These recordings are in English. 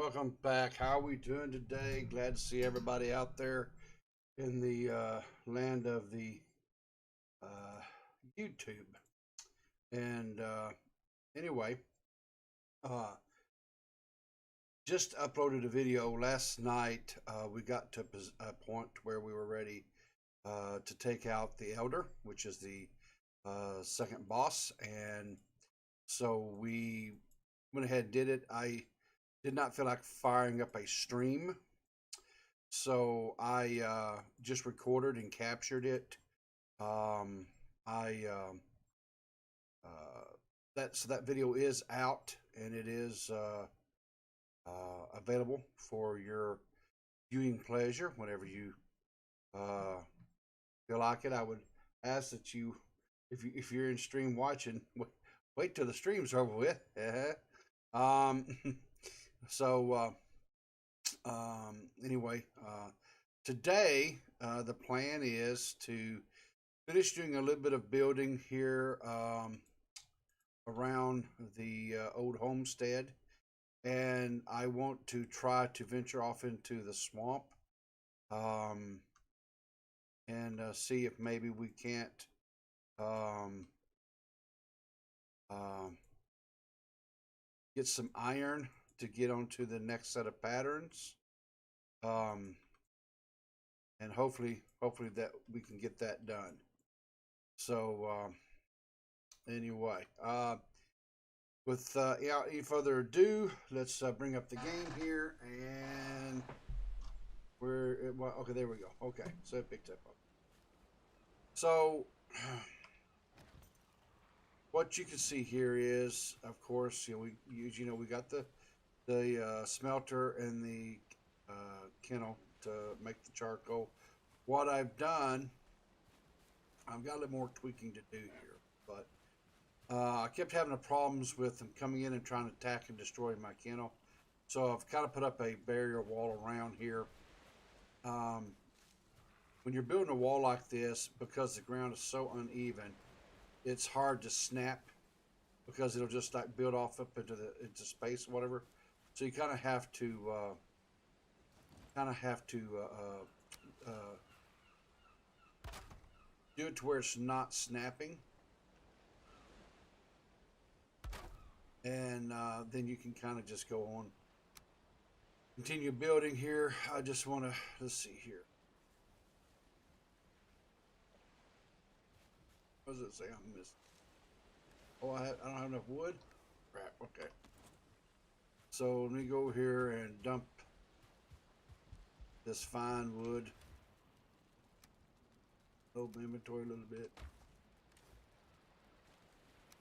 welcome back. How are we doing today? Glad to see everybody out there in the land of the uh, YouTube. And anyway, uh, just uploaded a video last night. We got to a point where we were ready to take out the Elder, which is the second boss. And so we went ahead and did it. I did not feel like firing up a stream, so I just recorded and captured it. I that video is out, and it is available for your viewing pleasure whenever you feel like it. I would ask that you, if you're in stream watching, wait till the stream's over with. um, so anyway, today the plan is to finish doing a little bit of building here around the old homestead, and I want to try to venture off into the swamp and see if maybe we can't um, get some iron to get onto the next set of patterns, and hopefully that we can get that done. So anyway, without any further ado, let's bring up the game here, and well, okay, there we go. Okay, so it picked up. So what you can see here is, of course, we got the smelter and the kennel to make the charcoal. What I've done, I've got a little more tweaking to do here, but I kept having problems with them coming in and trying to attack and destroy my kennel. So I've kind of put up a barrier wall around here. When you're building a wall like this, because the ground is so uneven, it's hard to snap, because it'll just like build off up into space or whatever. So you kind of have to do it to where it's not snapping, and then you can kind of just go on, continue building here. I just want to, let's see here. What does it say I'm missing? Oh, I don't have enough wood. Crap. Okay. So let me go here and dump this fine wood. Load my inventory a little bit.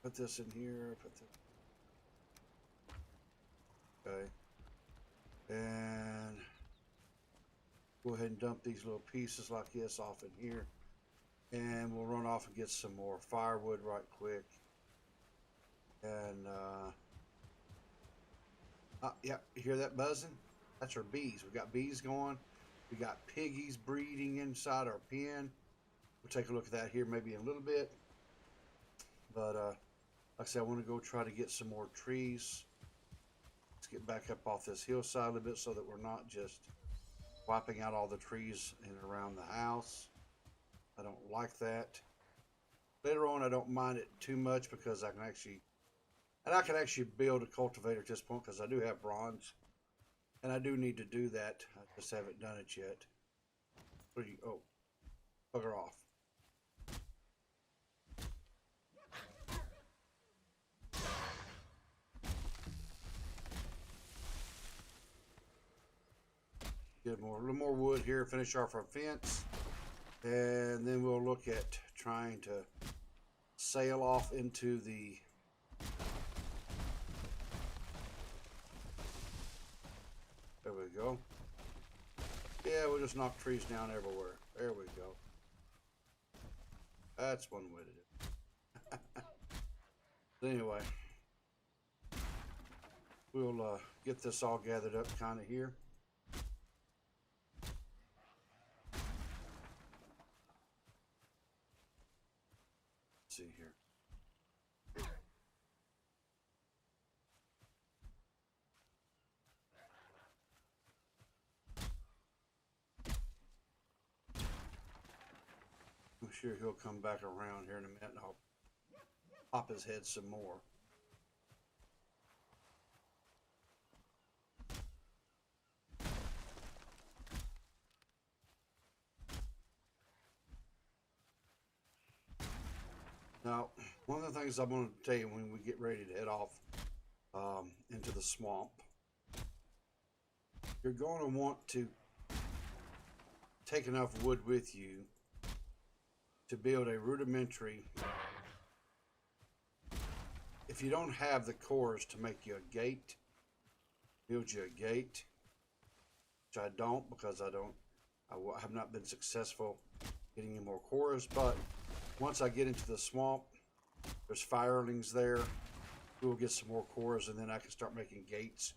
Put this in here. Put this. Okay. And go ahead and dump these little pieces like this off in here. And we'll run off and get some more firewood right quick. And yeah, you hear that buzzing? That's our bees. We got bees going. We got piggies breeding inside our pen. We'll take a look at that here maybe in a little bit. But like I said, I want to go try to get some more trees. Let's get back up off this hillside a little bit so that we're not just wiping out all the trees in and around the house. I don't like that. Later on, I don't mind it too much, because I can actually build a cultivator at this point, because I do have bronze, and I do need to do that. I just haven't done it yet. Oh, bugger off. Get a little more wood here, finish off our fence, and then we'll look at trying to sail off into the there we go. Yeah, we'll just knock trees down everywhere. There we go. That's one way to do it. So anyway, we'll get this all gathered up kind of here. Let's see here. sure he'll come back around here in a minute and I'll pop his head some more. Now, one of the things I'm going to tell you when we get ready to head off into the swamp, you're going to want to take enough wood with you to build a rudimentary. If you don't have the cores to make you a gate, build you a gate, which I don't because I have not been successful getting any more cores. But once I get into the swamp, there's firelings there. We'll get some more cores, and then I can start making gates.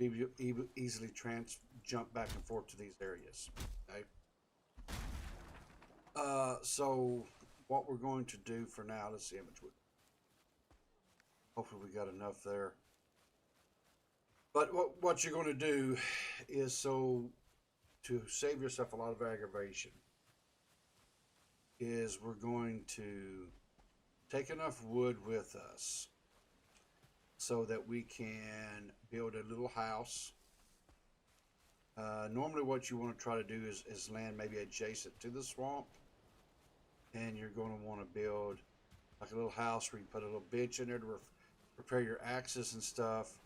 Easily jump back and forth to these areas. Okay. So what we're going to do for now, let's see how much wood. Hopefully we got enough there. But what you're going to do is, so to save yourself a lot of aggravation, is we're going to take enough wood with us so that we can build a little house. Normally what you want to try to do is land maybe adjacent to the swamp, and you're going to want to build like a little house where you put a little bench in there to prepare your axes and stuff,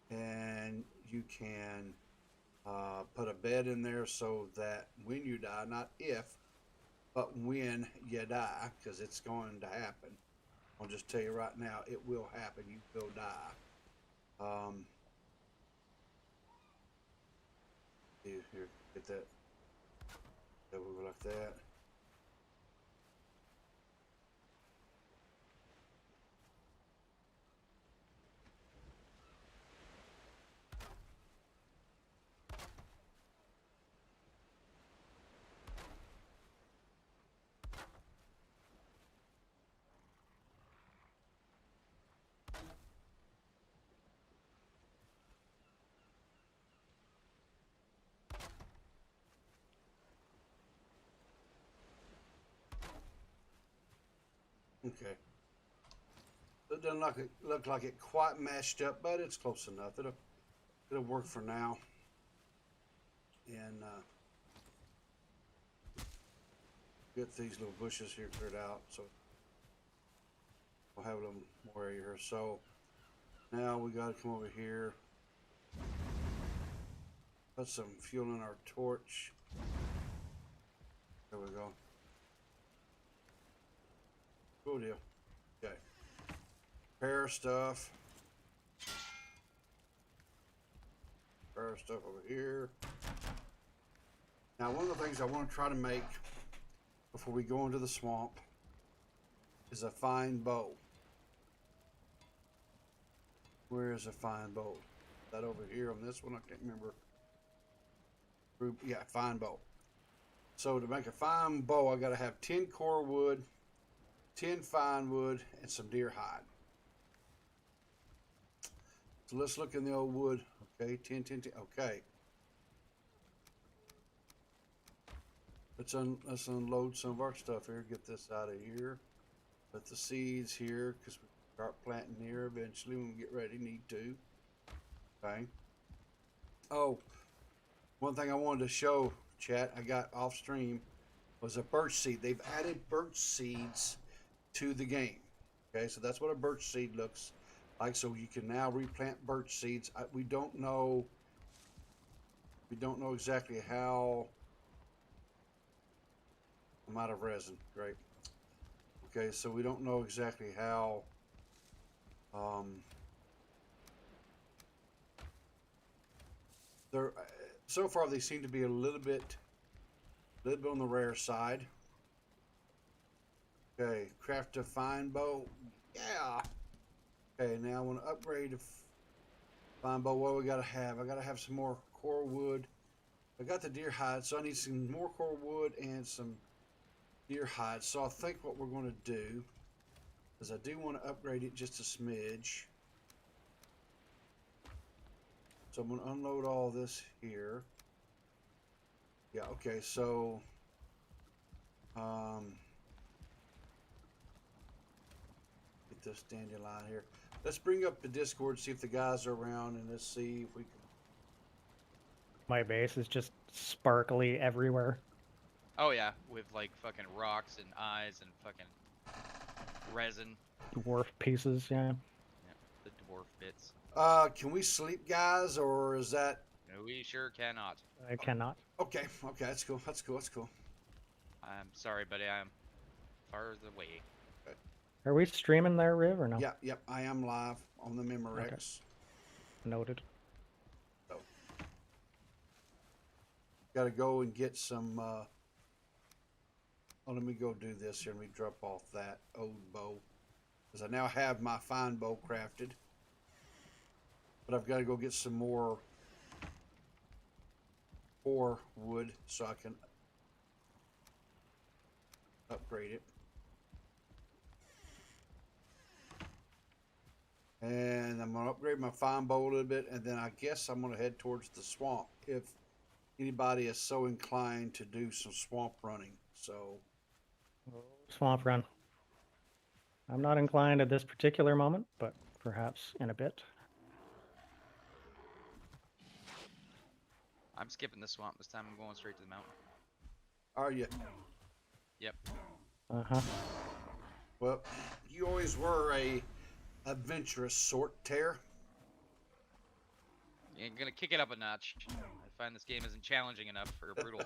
and you can put a bed in there so that when you die, not if, but when you die, because it's going to happen. I'll just tell you right now, it will happen. You will die. Here, get that. That will go like that. Okay. It doesn't look like it quite mashed up, but it's close enough. It'll work for now. And get these little bushes here cleared out, so we'll have a little more area here. So now we got to come over here, put some fuel in our torch. There we go. Cool deal. Okay. Prepare stuff. Prepare stuff over here. Now, one of the things I want to try to make before we go into the swamp is a fine bow. Where is a fine bow? Is that over here on this one? I can't remember. Yeah, fine bow. So to make a fine bow, I got to have 10 core wood, 10 fine wood, and some deer hide. So let's look in the old wood. Okay, 10, 10, 10. Okay. Let's unload some of our stuff here. Get this out of here. Put the seeds here because we start planting here eventually when we get ready. Need to. Okay. Oh, one thing I wanted to show, chat, I got off stream was a birch seed. They've added birch seeds to the game. Okay, so that's what a birch seed looks like. So you can now replant birch seeds. We don't know exactly how. I'm out of resin. Great. Okay, so we don't know exactly how they're so far they seem to be a little bit on the rare side. Okay, craft a fine bow. Yeah. Okay, now I want to upgrade to fine bow. What we gotta have? I gotta have some more core wood. I got the deer hide, so I need some more core wood and some deer hide. So I think what we're going to do is I do want to upgrade it just a smidge. So I'm going to unload all this here. Yeah, okay, so this dandelion here. Let's bring up the Discord, see if the guys are around, and let's see if we can. My base is just sparkly everywhere. Oh yeah, with like fucking rocks and eyes and fucking resin. Dwarf pieces, yeah. Yeah, the dwarf bits. Can we sleep, guys, or is that? No, we sure cannot. I cannot. Okay, that's cool. That's cool. I'm sorry, buddy. I'm far away. Are we streaming there, Riv, or no? Yep. I am live on the Memorex. Okay. Noted. So, got to go and get some. Let me go do this here. Let me drop off that old bow, because I now have my fine bow crafted. But I've got to go get some more wood so I can upgrade it. And I'm going to upgrade my fine bow a little bit, and then I guess I'm going to head towards the swamp if anybody is so inclined to do some swamp running. So, Swamp run. I'm not inclined at this particular moment, but perhaps in a bit. I'm skipping the swamp this time. I'm going straight to the mountain. are you? Yep. Uh-huh. Well, you always were a adventurous sort, Tear. You're gonna kick it up a notch. I find this game isn't challenging enough or brutal.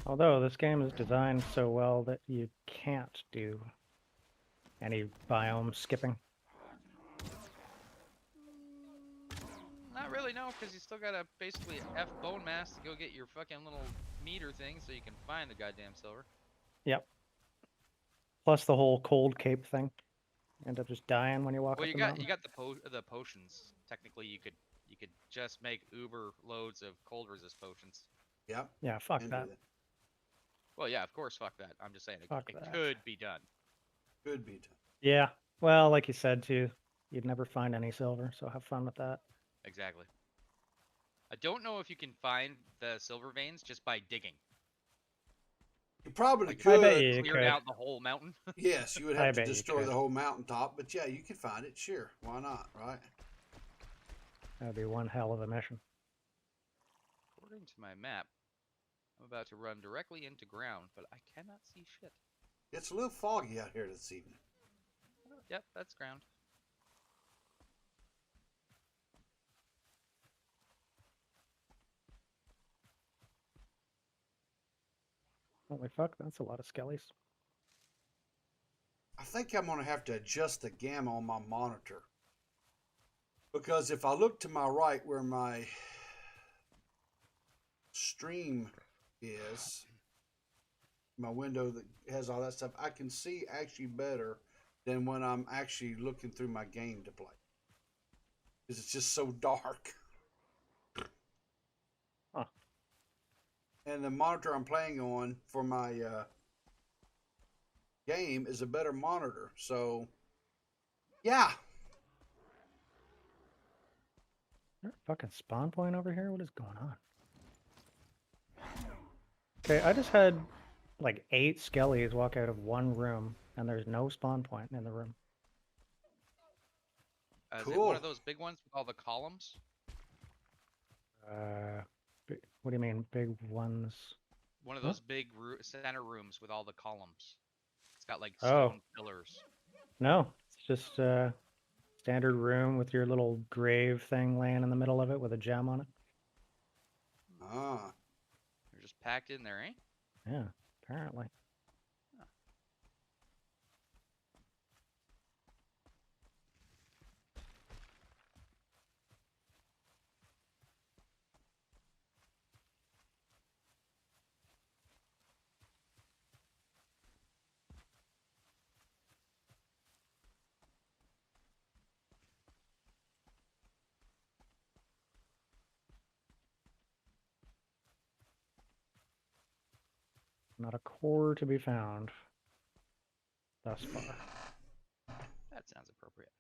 Although this game is designed so well that you can't do any biome skipping. Not really, no, because you still gotta basically F bone mass to go get your fucking little meter thing so you can find the goddamn silver. Yep. Plus the whole cold cape thing. End up just dying when you walk Well, up you the got mountain. you got the potions. Technically, you could just make uber loads of cold resist potions. Yep. Yeah, fuck Into that. Well, yeah, of course, fuck that. I'm just saying it that. could be done. Could be done. Yeah. Well, like you said too, you'd never find any silver, so have fun with that. Exactly. I don't know if you can find the silver veins just by digging. You probably Like, could. I bet you Clear could. out the whole mountain. Yes, you would I have to bet you destroy could. the whole mountaintop, but yeah, you could find it. Sure, why not? Right? That'd be one hell of a mission. According to my map, I'm about to run directly into ground, but I cannot see shit. It's a little foggy out here this evening. Yep, that's ground. Holy fuck, that's a lot of skellies. I think I'm gonna have to adjust the gamma on my monitor, because if I look to my right where my stream is, my window that has all that stuff, I can see actually better than when I'm actually looking through my game to play, because it's just so dark. Huh. And the monitor I'm playing on for my game is a better monitor, so yeah. Is there a fucking spawn point over here? What is going on? Okay, I just had like 8 skellies walk out of one room, and there's no spawn point in the room. Is it Cool. one of those big ones with all the columns? What do you mean, big ones? One of Huh? those big center rooms with all the columns. It's got like Oh. stone pillars. No, it's just a standard room with your little grave thing laying in the middle of it with a gem on it. Ah, They're just packed in there, eh? Yeah, apparently. Not a core to be found thus far. That sounds appropriate.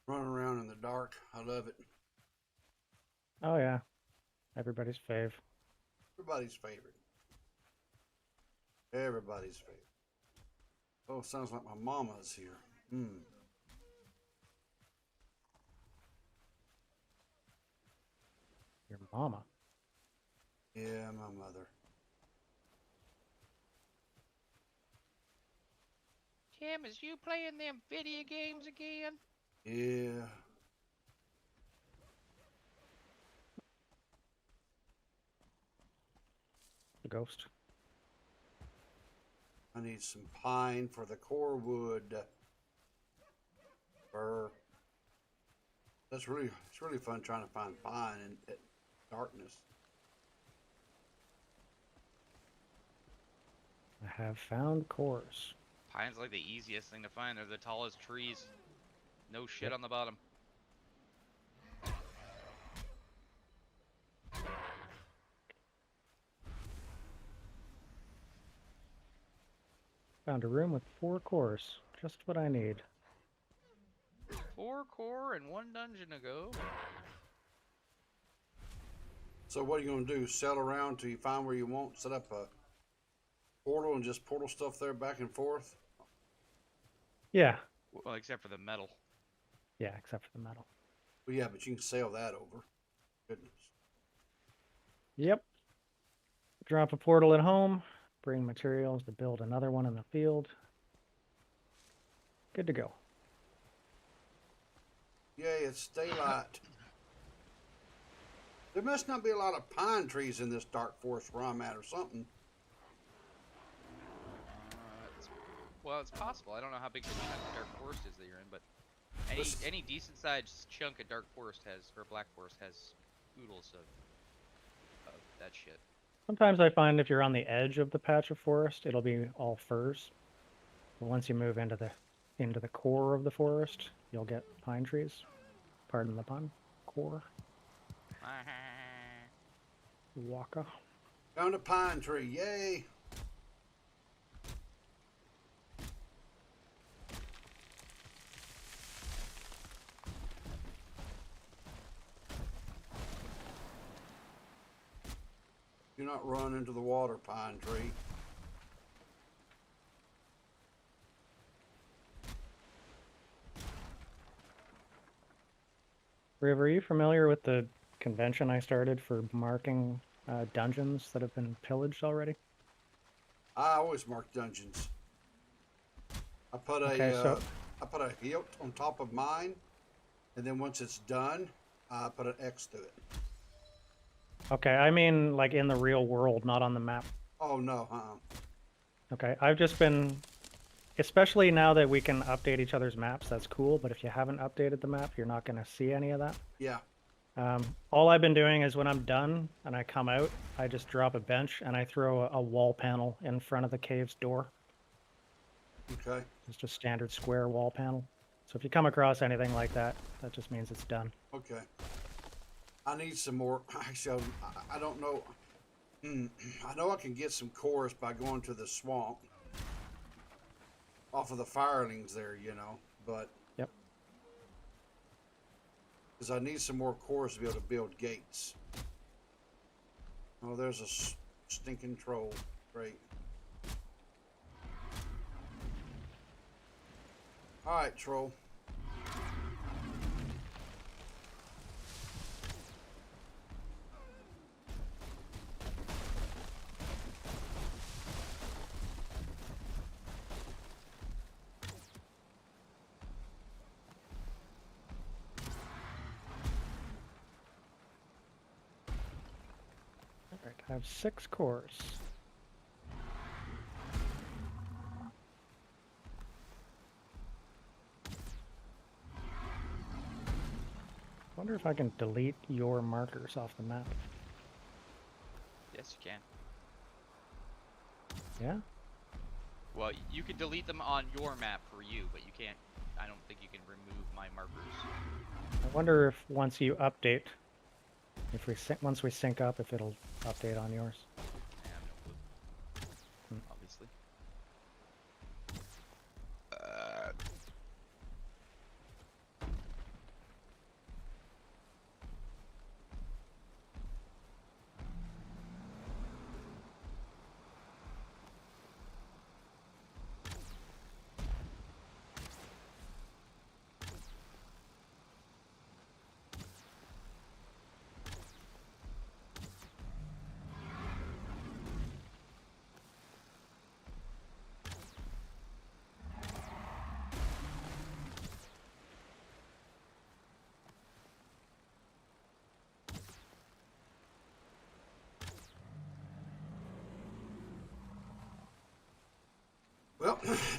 Running around in the dark. I love it. Oh yeah, everybody's fave. Everybody's favorite. Everybody's favorite. Oh, sounds like my mama's here. Your mama. Yeah, my mother. Tim, is you playing them video games again? Yeah. The ghost. I need some pine for the core wood. Fir. It's really fun trying to find pine in darkness. I have found cores. Pine's like the easiest thing to find. They're the tallest trees. No shit Yep. on the bottom. Found a room with 4 cores. Just what I need. 4 core and 1 dungeon ago. So what are you gonna do? Sail around till you find where you want? Set up a portal and just portal stuff there back and forth? Yeah. Well, except for the metal. Yeah, except for the metal. Well, yeah, but you can sail that over. Goodness. Yep. Drop a portal at home. Bring materials to build another one in the field. Good to go. Yay, it's daylight. There must not be a lot of pine trees in this dark forest where I'm at or something. Well, it's possible. I don't know how big the chunk of dark forest is that you're in, but This- any decent sized chunk of dark forest has, or black forest has oodles of that shit. Sometimes I find if you're on the edge of the patch of forest, it'll be all firs. But once you move into the core of the forest, you'll get pine trees. Pardon the pun. Core. Waka. Found a pine tree, yay! Do not run into the water, pine tree. Riv, are you familiar with the convention I started for marking dungeons that have been pillaged already? I always mark dungeons. I put a hilt on top of mine, and then once it's done, I put an X to it. Okay, I mean like in the real world, not on the map. Oh no, Okay, I've just been, especially now that we can update each other's maps, that's cool, but if you haven't updated the map, you're not going to see any of that. Yeah. All I've been doing is when I'm done and I come out, I just drop a bench and I throw a wall panel in front of the cave's door. Okay. Just a standard square wall panel. So if you come across anything like that, that just means it's done. Okay. I need some more. Actually, I don't know. I know I can get some cores by going to the swamp off of the firelings there, you know, but Yep. because I need some more cores to be able to build gates. Oh, there's a stinking troll. Great. All right, troll. All right, I have 6 cores. I wonder if I can delete your markers off the map. Yes, you can. Yeah? Well, you can delete them on your map for you, but you can't. I don't think you can remove my markers. I wonder if once you update, if we once we sync up, if it'll update on yours. I have no clue. Obviously.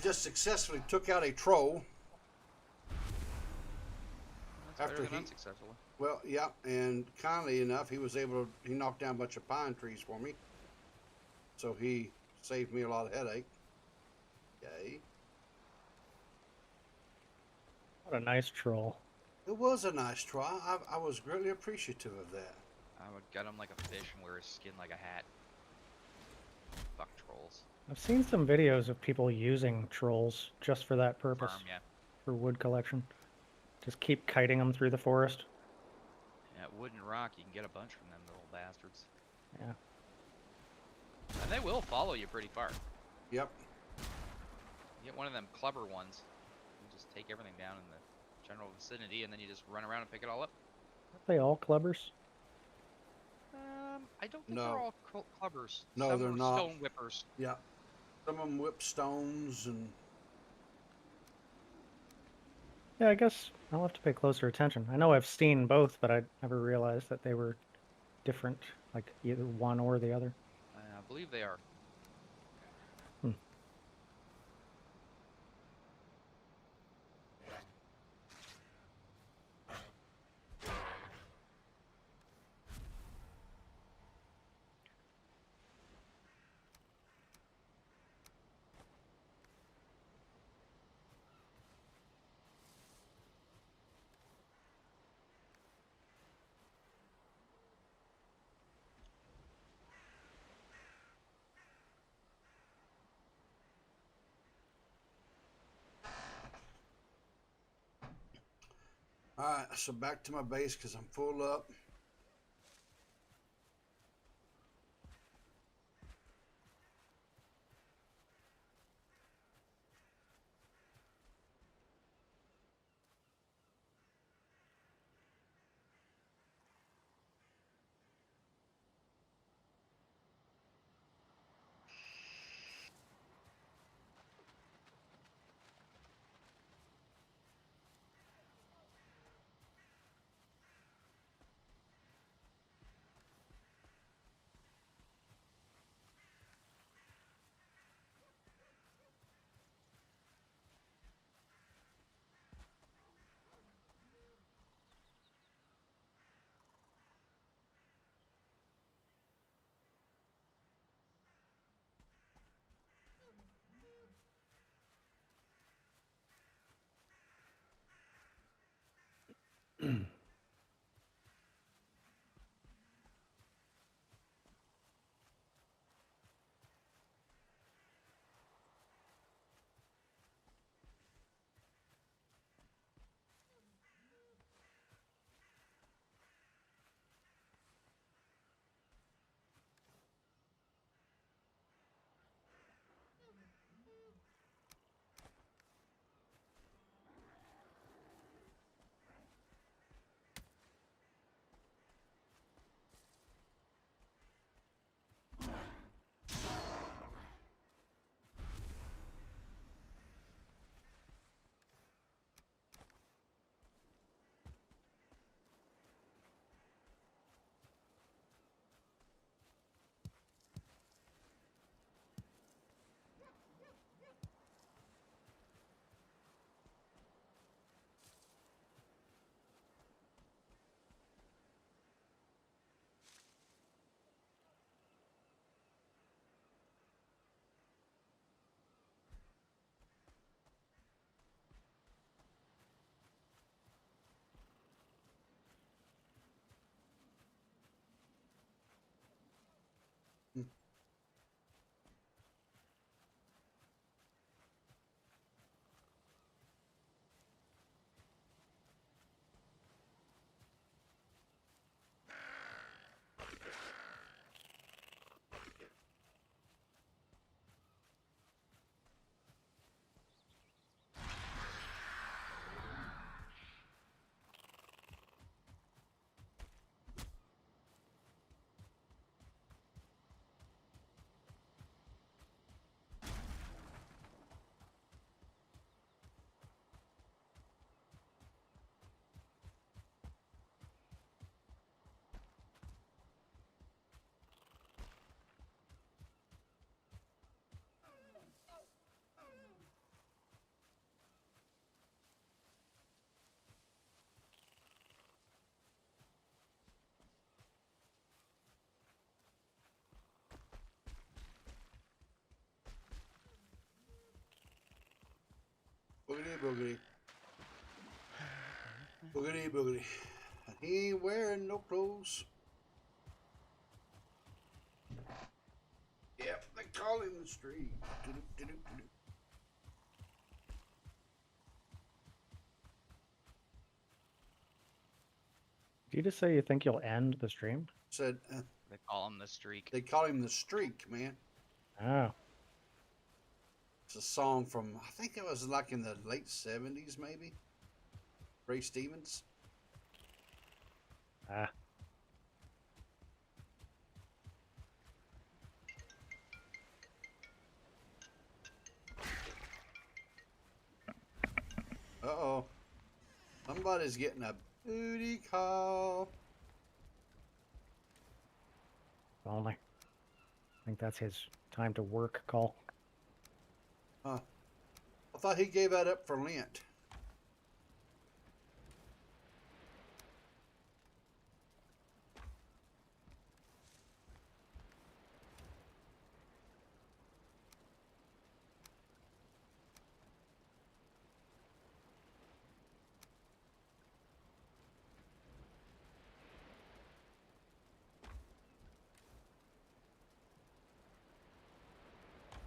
just successfully took out a troll. That's After better than he- unsuccessful. Well, yeah, and kindly enough, he knocked down a bunch of pine trees for me. So he saved me a lot of headache. Yay. What a nice troll. It was a nice try. I was greatly appreciative of that. I would gut him like a fish and wear his skin like a hat. Fuck trolls. I've seen some videos of people using trolls just for that purpose, Farm, yeah. for wood collection. Just keep kiting them through the forest. Yeah, wood and rock, you can get a bunch from them little bastards. Yeah. And they will follow you pretty far. Yep. You get one of them clubber ones. You just take everything down in the general vicinity and then you just run around and pick it all up. Aren't they all clubbers? I don't think No. they're all clubbers. No, Some they're are not. stone whippers. Yeah. Some of them whip stones and Yeah, I guess I'll have to pay closer attention. I know I've seen both, but I never realized that they were different, like either one or the other. I believe they are. Hmm. all right, so back to my base because I'm full up. Boogity, boogity. Boogity, boogity. And he ain't wearing no clothes. Yep, they call him the street. Do-do-do-do-do. Did you just say you think you'll end the stream? Said They call him the streak. they call him the streak, man. Oh, It's a song from, I think it was like in the late 70s, maybe. Ray Stevens. ah. Uh-oh. Somebody's getting a booty call. Only. I think that's his time to work call. Huh. I thought he gave that up for Lent.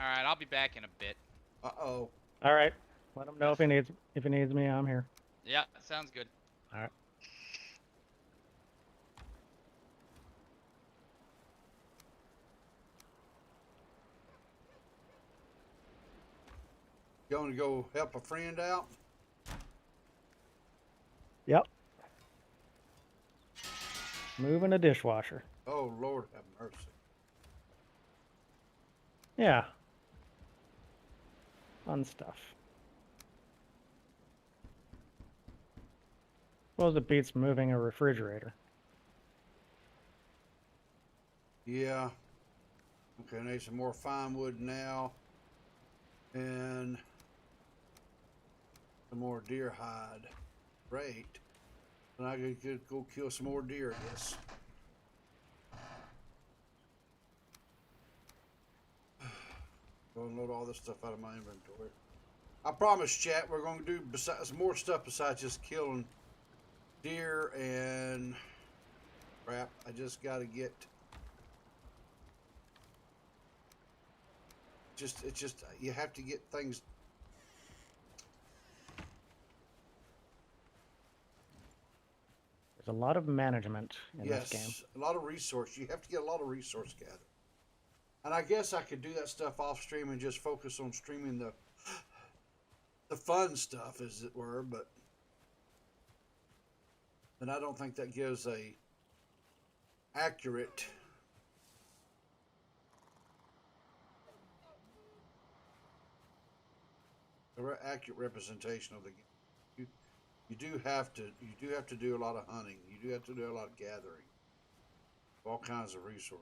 All right, I'll be back in a bit. Uh-oh. All right. Let him know if he needs me. I'm here. Yeah, sounds good. All right. Going to go help a friend out? Yep. Moving a dishwasher. Oh, Lord have mercy. Yeah. Fun stuff. Suppose it beats moving a refrigerator. Yeah. Okay, I need some more fine wood now. And some more deer hide. Great. And I could go kill some more deer, I guess. Go unload all this stuff out of my inventory. I promise, chat, we're going to do besides more stuff besides just killing deer and crap. I just got to get. It's just you have to get things. There's a lot of management in Yes, this game. a lot of resource. You have to get a lot of resource gathered. And I guess I could do that stuff off stream and just focus on streaming the fun stuff, as it were. But then I don't think that gives a accurate. Accurate representation of the game. You do have to do a lot of hunting. You do have to do a lot of gathering. All kinds of resource.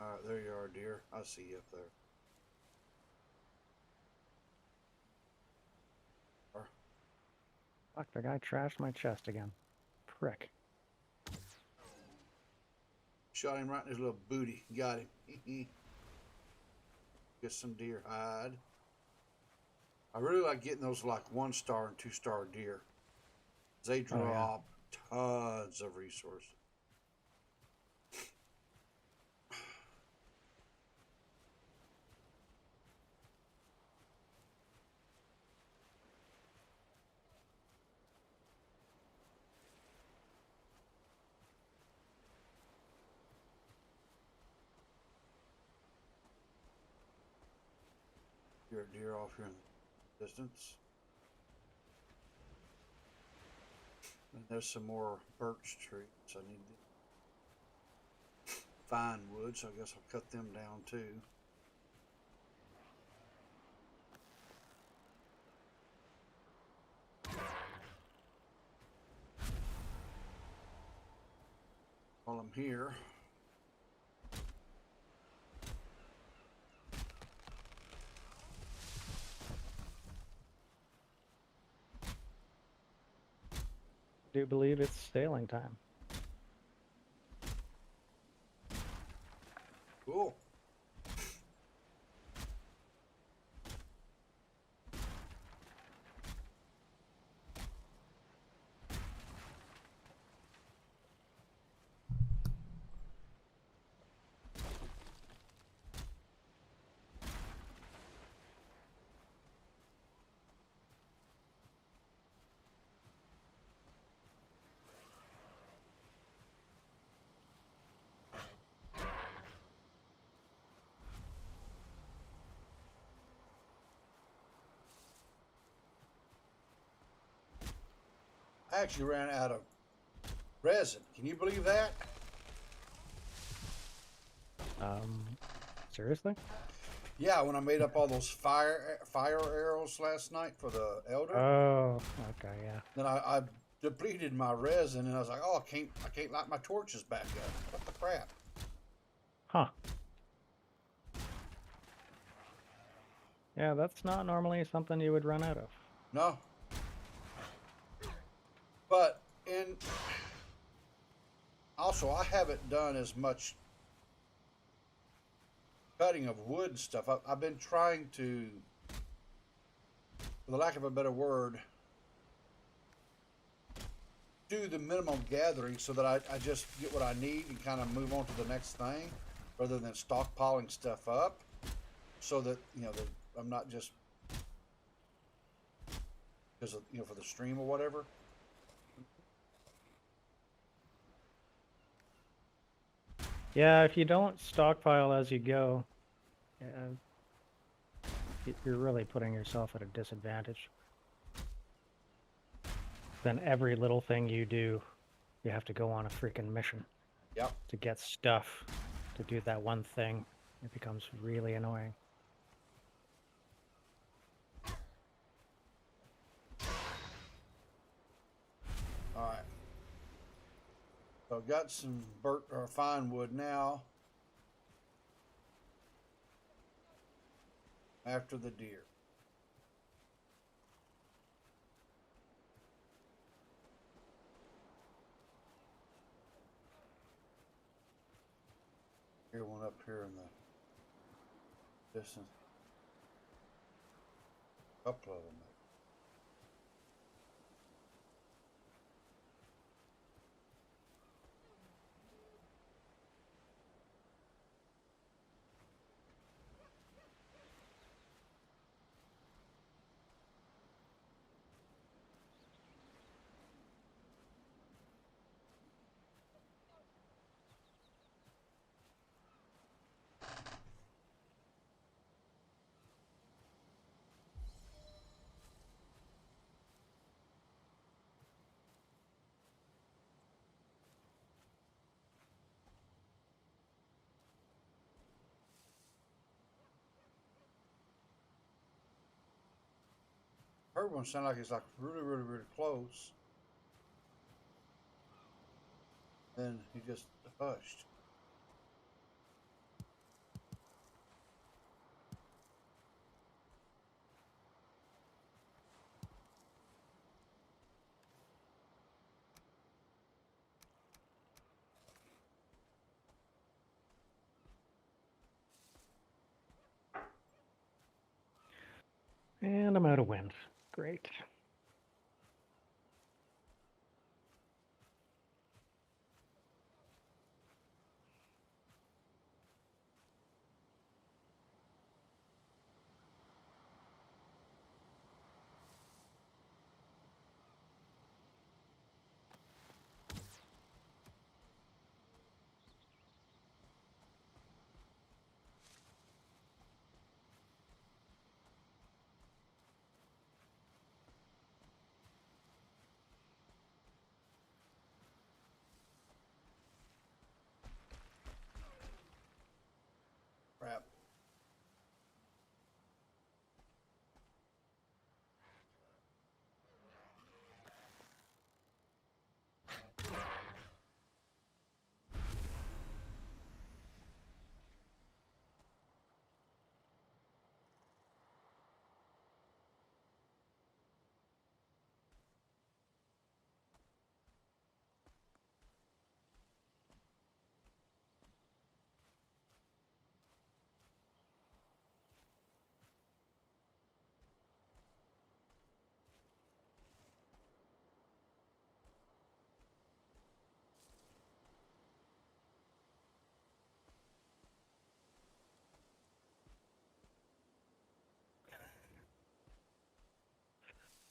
All right, there you are, dear. I see you up there. Fuck, the guy trashed my chest again. Prick. Shot him right in his little booty. Got him. Get some deer hide. I really like getting those like 1-star and 2-star deer. They draw tons of resources. Hear a deer off here in the distance. And there's some more birch trees. I need to find wood, so I guess I'll cut them down too. While I'm here. I do believe it's sailing time. Cool. I actually ran out of resin. Can you believe that? Seriously? Yeah, when I made up all those fire arrows last night for the elder, Oh, okay, yeah. then I depleted my resin, and I was like, oh, I can't light my torches back up. What the crap? Huh. Yeah, that's not normally something you would run out of. No. But also, I haven't done as much cutting of wood and stuff. I've been trying to, for the lack of a better word, do the minimum gathering so that I just get what I need and kind of move on to the next thing, rather than stockpiling stuff up, so that that I'm not just because of, for the stream or whatever. Yeah, if you don't stockpile as you go, you're really putting yourself at a disadvantage. Then every little thing you do, you have to go on a freaking mission. Yep. To get stuff to do that one thing. It becomes really annoying. All right. So I've got some fine wood now. After the deer. Here, one up here in the distance. A couple of them. Heard one sound like it's like really, really, really close. Then he just hushed. And I'm out of wind. Great.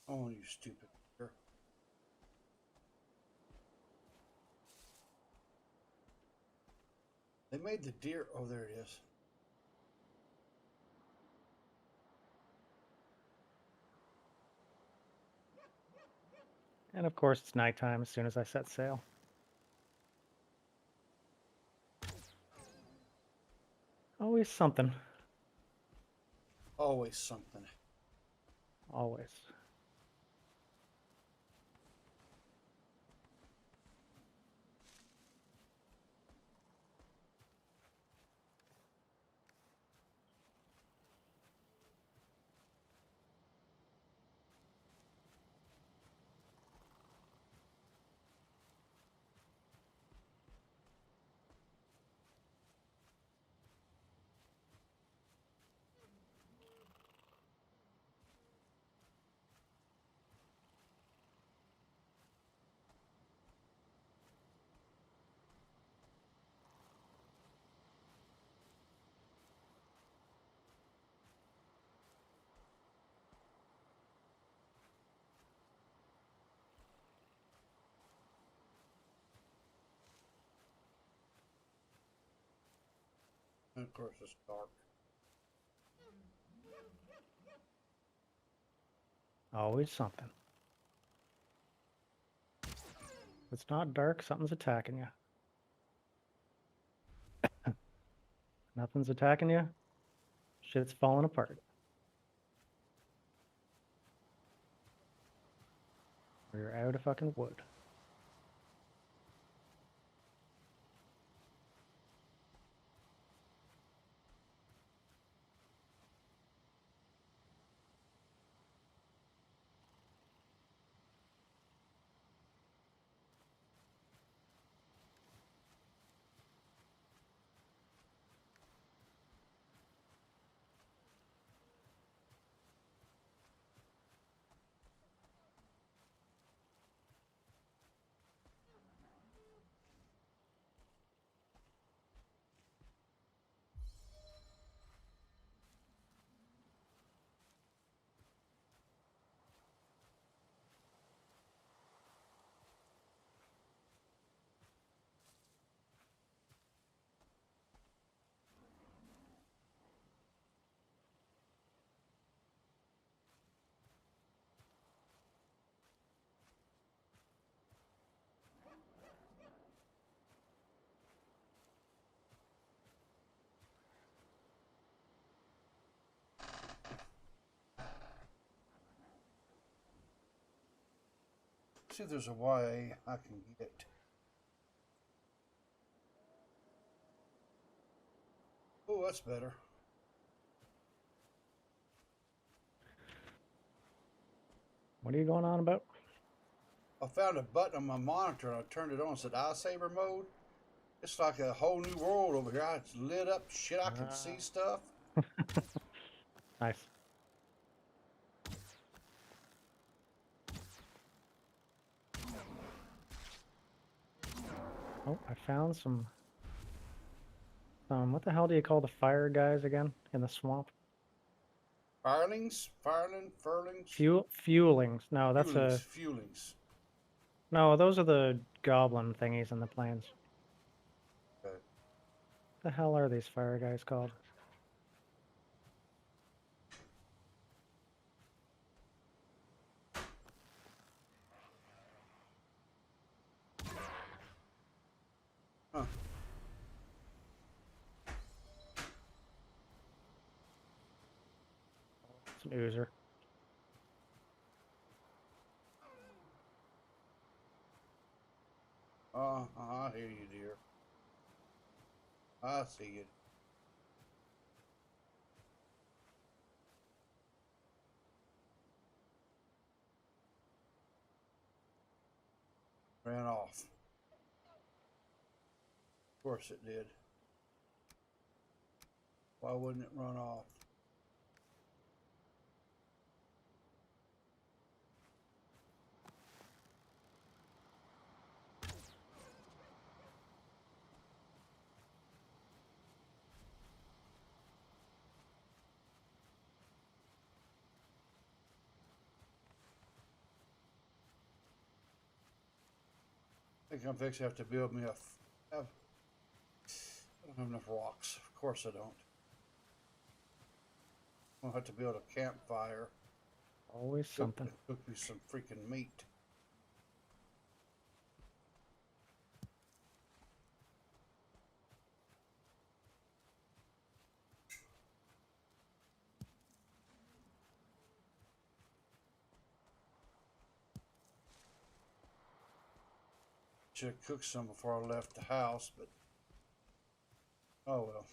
Oh, you stupid deer. They made the deer. Oh, there it is. And of course, it's nighttime as soon as I set sail. Always something. Always something. Always. And of course, it's dark. Always something. If it's not dark, something's attacking you. Nothing's attacking you. Shit's falling apart. Or you're out of fucking wood. See if there's a way I can get. Oh, that's better. What are you going on about? I found a button on my monitor and I turned it on. It said eye saber mode. It's like a whole new world over here. It's lit up. Shit, I can see stuff. Nice. Oh, I found some. What the hell do you call the fire guys again in the swamp? Firelings? Furlings? Fuelings. No, that's Fuelings. Fuelings. No, those are the goblin thingies in the plains. Okay. The hell are these fire guys called? Huh. It's an oozer. I hear you, dear. I see it. Ran off. Of course it did. Why wouldn't it run off? think I'm fixing to have to build me a. I don't have enough rocks. Of course I don't. I'll have to build a campfire. Always something. Cook me some freaking meat. Should have cooked some before I left the house, but oh well.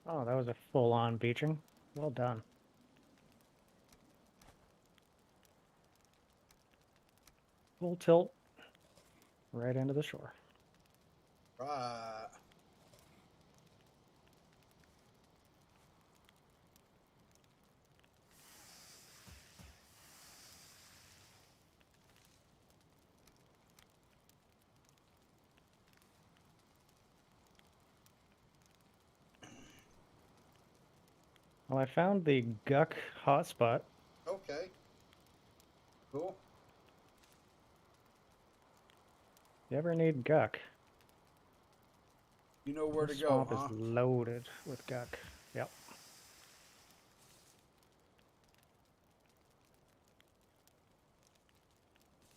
Oh, that was a full-on beaching. Well done. Full tilt right into the shore. Right. Well, I found the Guck hotspot. Okay. Cool. If you ever need Guck, You know where to this go, swamp huh? is loaded with Guck. Yep.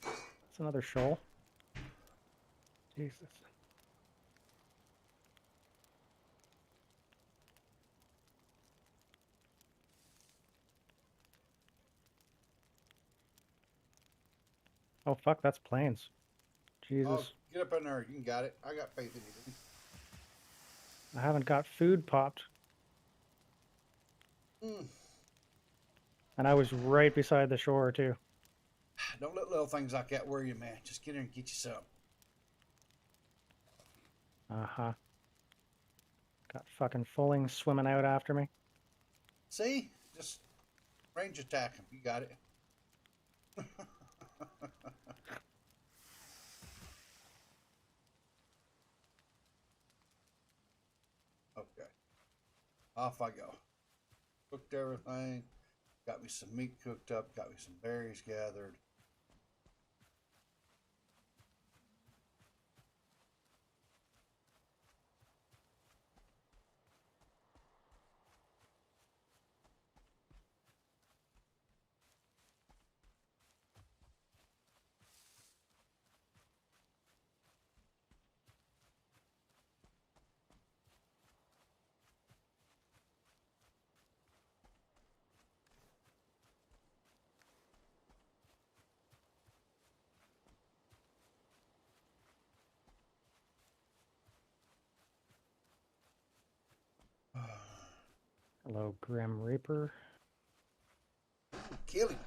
That's another shoal. Jesus. Oh, fuck, that's plains. Jesus. Oh, get up in there. You can got it. I got faith in you, dude. I haven't got food popped. And I was right beside the shore, too. Don't let little things like that worry you, man. Just get in and get you some. Uh-huh. Got fucking Fulling swimming out after me. See? Just range attack him. You got it. Okay. Off I go. Cooked everything. Got me some meat cooked up. Got me some berries gathered. Hello, Grim Reaper. Kill him.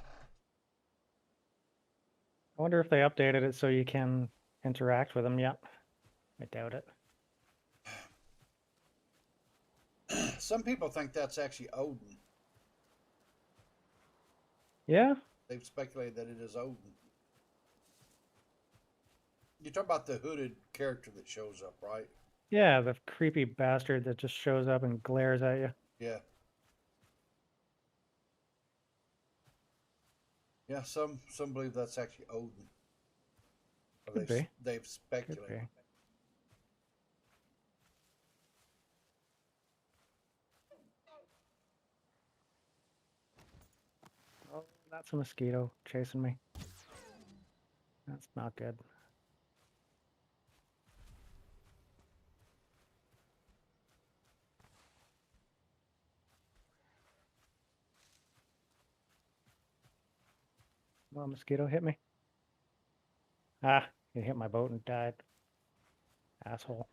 I wonder if they updated it so you can interact with them yet. I doubt it. Some people think that's actually Odin. Yeah? They've speculated that it is Odin. You're talking about the hooded character that shows up, right? Yeah, the creepy bastard that just shows up and glares at you. Yeah. Yeah, some believe that's actually Odin. Or Could be. They've Could speculated. be. Oh, that's a mosquito chasing me. That's not good. Well, mosquito hit me. Ah, it hit my boat and died. Asshole.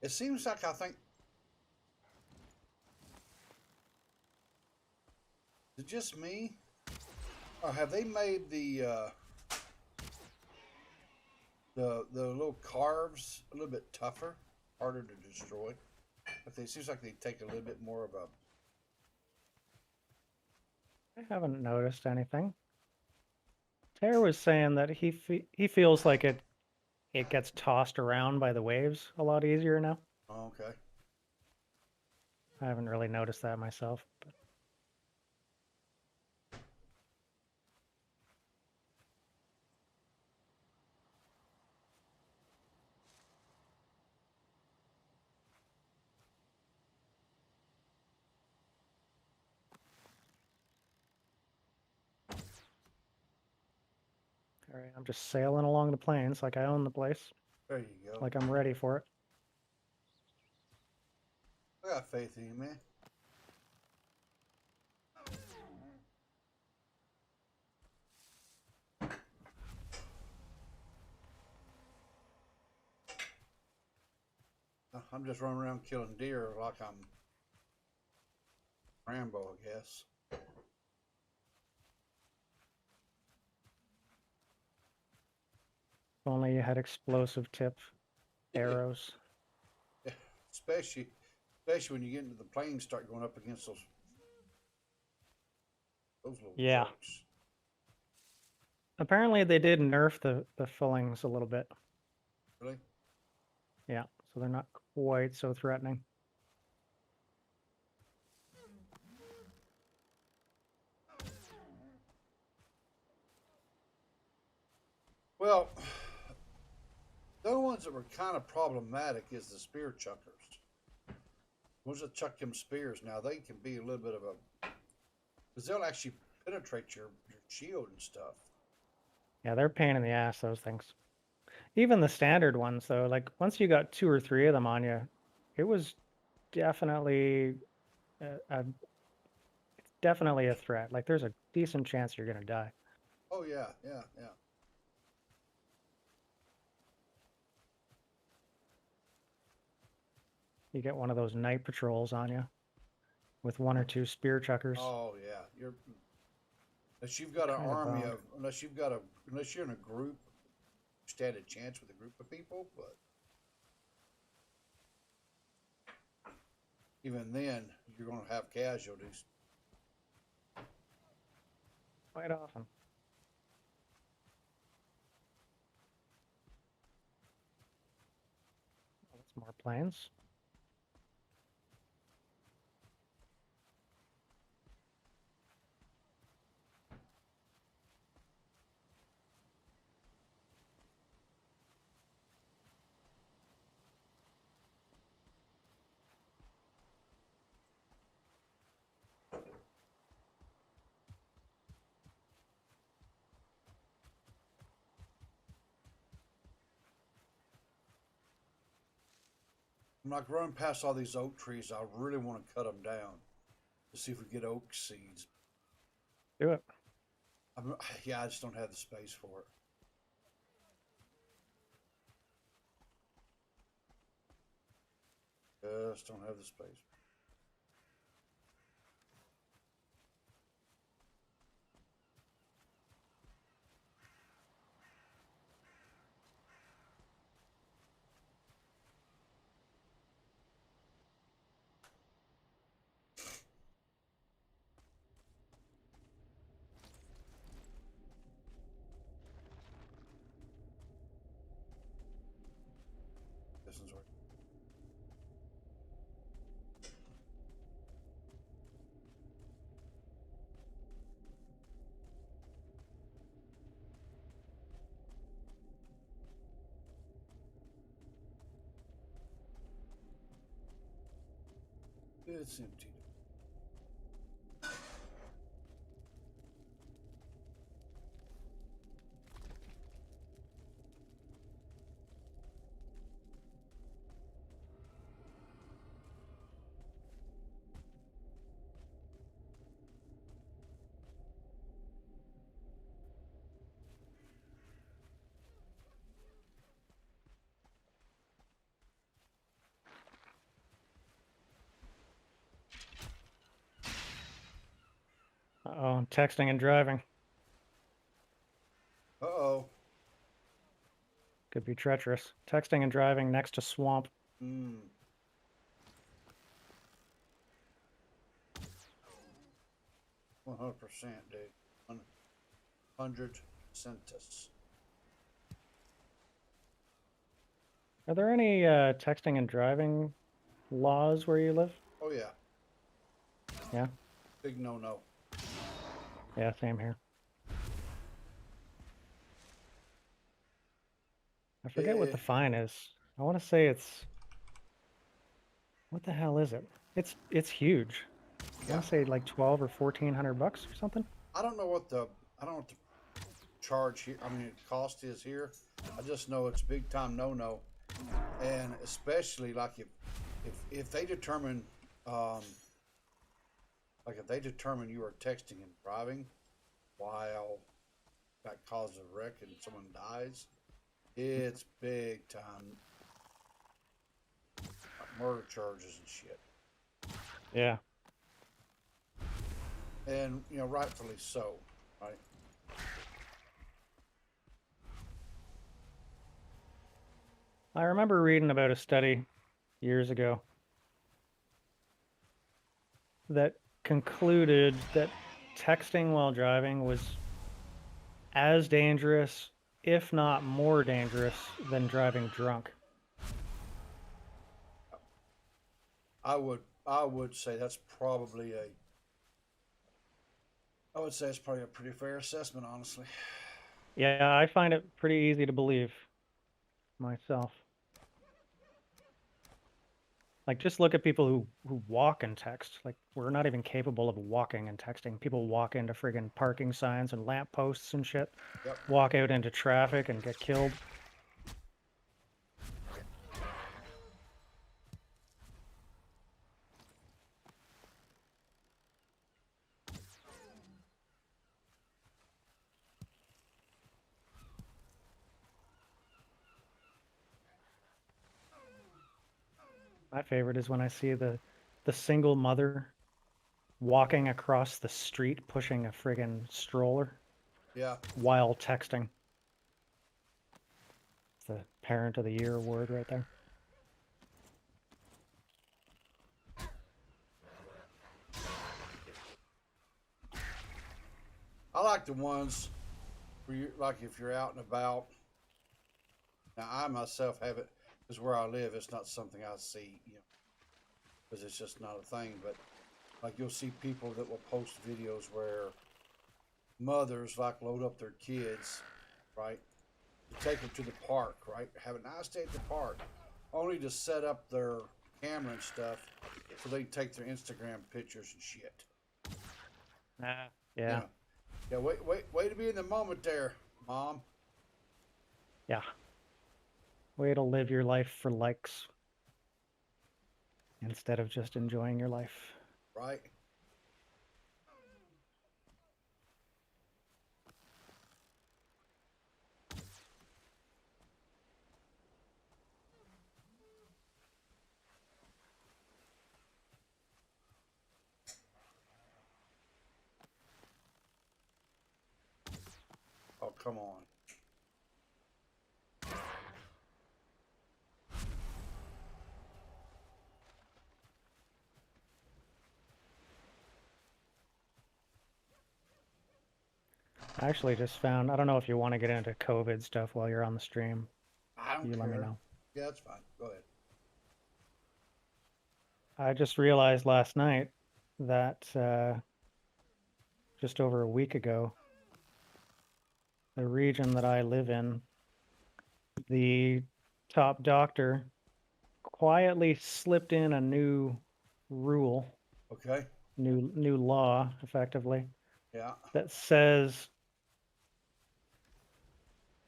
It seems like I think. Is it just me? Or have they made the little carves a little bit tougher, harder to destroy? But it seems like they take a little bit more of a. I haven't noticed anything. Tara was saying that he feels like it gets tossed around by the waves a lot easier now. Oh, okay. I haven't really noticed that myself. But... All right, I'm just sailing along the plains like I own the place, There you go. like I'm ready for it. I got faith in you, man. I'm just running around killing deer like I'm Rambo, I guess. If only you had explosive tip arrows. Yeah. Especially when you get into the plains, start going up against those little Yeah. jerks. Apparently they did nerf the fillings a little bit. Really? Yeah, so they're not quite so threatening. Well, the only ones that were kind of problematic is the spear chuckers. Ones that chuck them spears now, they can be a little bit of a, because they'll actually penetrate your shield and stuff. Yeah, they're a pain in the ass, those things. Even the standard ones, though, like once you got 2 or 3 of them on you, it was definitely definitely a threat. Like there's a decent chance you're gonna die. Oh yeah, yeah, yeah. You get one of those night patrols on you with 1 or 2 spear chuckers. Oh yeah. Unless you've got an Kinda army bummed. of, unless you're in a group, you stand a chance with a group of people, but even then, you're going to have casualties. Quite often. Oh, that's more planes. I'm like running past all these oak trees. I really want to cut them down to see if we get oak seeds. Do it. Yeah, I just don't have the space for it. Just don't have the space. This is where. It's empty. go. Texting and driving. Uh-oh. Could be treacherous. Texting and driving next to swamp. 100%, dude. 100 centus. Are there any texting and driving laws where you live? Oh, yeah. Yeah? Big no-no. Yeah, same here. I forget what the fine is. I want to say it's... What the hell is it? It's huge. I Yeah. want to say like 12 or 1400 bucks or something. I don't know what the charge here. I mean, cost is here. I just know it's big time no-no, and especially like if they determine like if they determine you are texting and driving while that causes a wreck and someone dies, it's big time murder charges and shit. Yeah. And you know, rightfully so, right? I remember reading about a study years ago that concluded that texting while driving was as dangerous, if not more dangerous, than driving drunk. I would say that's probably I would say it's probably a pretty fair assessment, honestly. Yeah, I find it pretty easy to believe myself. Like, just look at people who walk and text. Like, we're not even capable of walking and texting. People walk into friggin' parking signs and lamp posts and shit. Yep. Walk out into traffic and get killed. My favorite is when I see the single mother walking across the street pushing a friggin' stroller Yeah. while texting. It's the Parent of the Year award right there. I like the ones where you like if you're out and about. Now I myself have it because where I live, it's not something I see, you know, because it's just not a thing. But like you'll see people that will post videos where mothers like load up their kids, right, to take them to the park, right, have a nice day at the park, only to set up their camera and stuff so they can take their Instagram pictures and shit. Yeah. You know? Yeah, wait to be in the moment there, Mom. Yeah. Way to live your life for likes instead of just enjoying your life. Right? Oh, come on. I actually just found, I don't know if you want to get into COVID stuff while you're on the stream. I don't You care. let me know. Yeah, that's fine. Go ahead. I just realized last night that just over a week ago, the region that I live in, the top doctor quietly slipped in a new rule, Okay. new law, effectively, Yeah. that says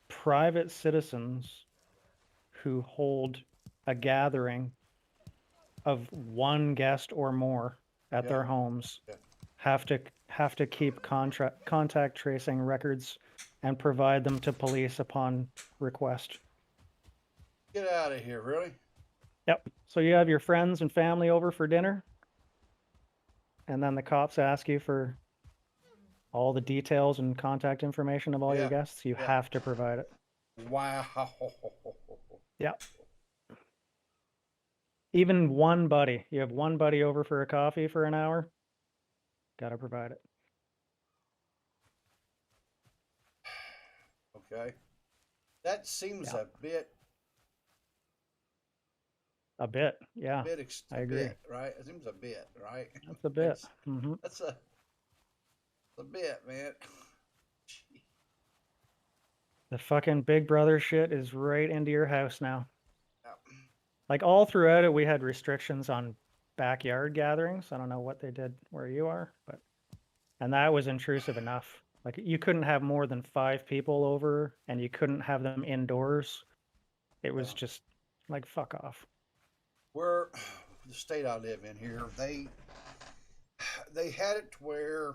private citizens who hold a gathering of one guest or more at Yeah. their homes Yeah. have to keep contact tracing records and provide them to police upon request. Get out of here, really? Yep. So you have your friends and family over for dinner, and then the cops ask you for all the details and contact information of all Yeah, your guests, you yeah. have to provide it. Wow. Yeah. Even one buddy. You have one buddy over for a coffee for an hour, gotta provide it. Okay. That seems Yeah. a bit A bit, yeah. I agree. bit, right? It seems a bit, right? That's a bit. That's a bit, man. The fucking Big Brother shit is right into your house now. Yeah. Like all throughout it, we had restrictions on backyard gatherings. I don't know what they did where you are, but and that was intrusive enough. Like you couldn't have more than 5 people over, and you couldn't have them indoors. It was Yeah. just like fuck off. Where the state I live in here, they had it to where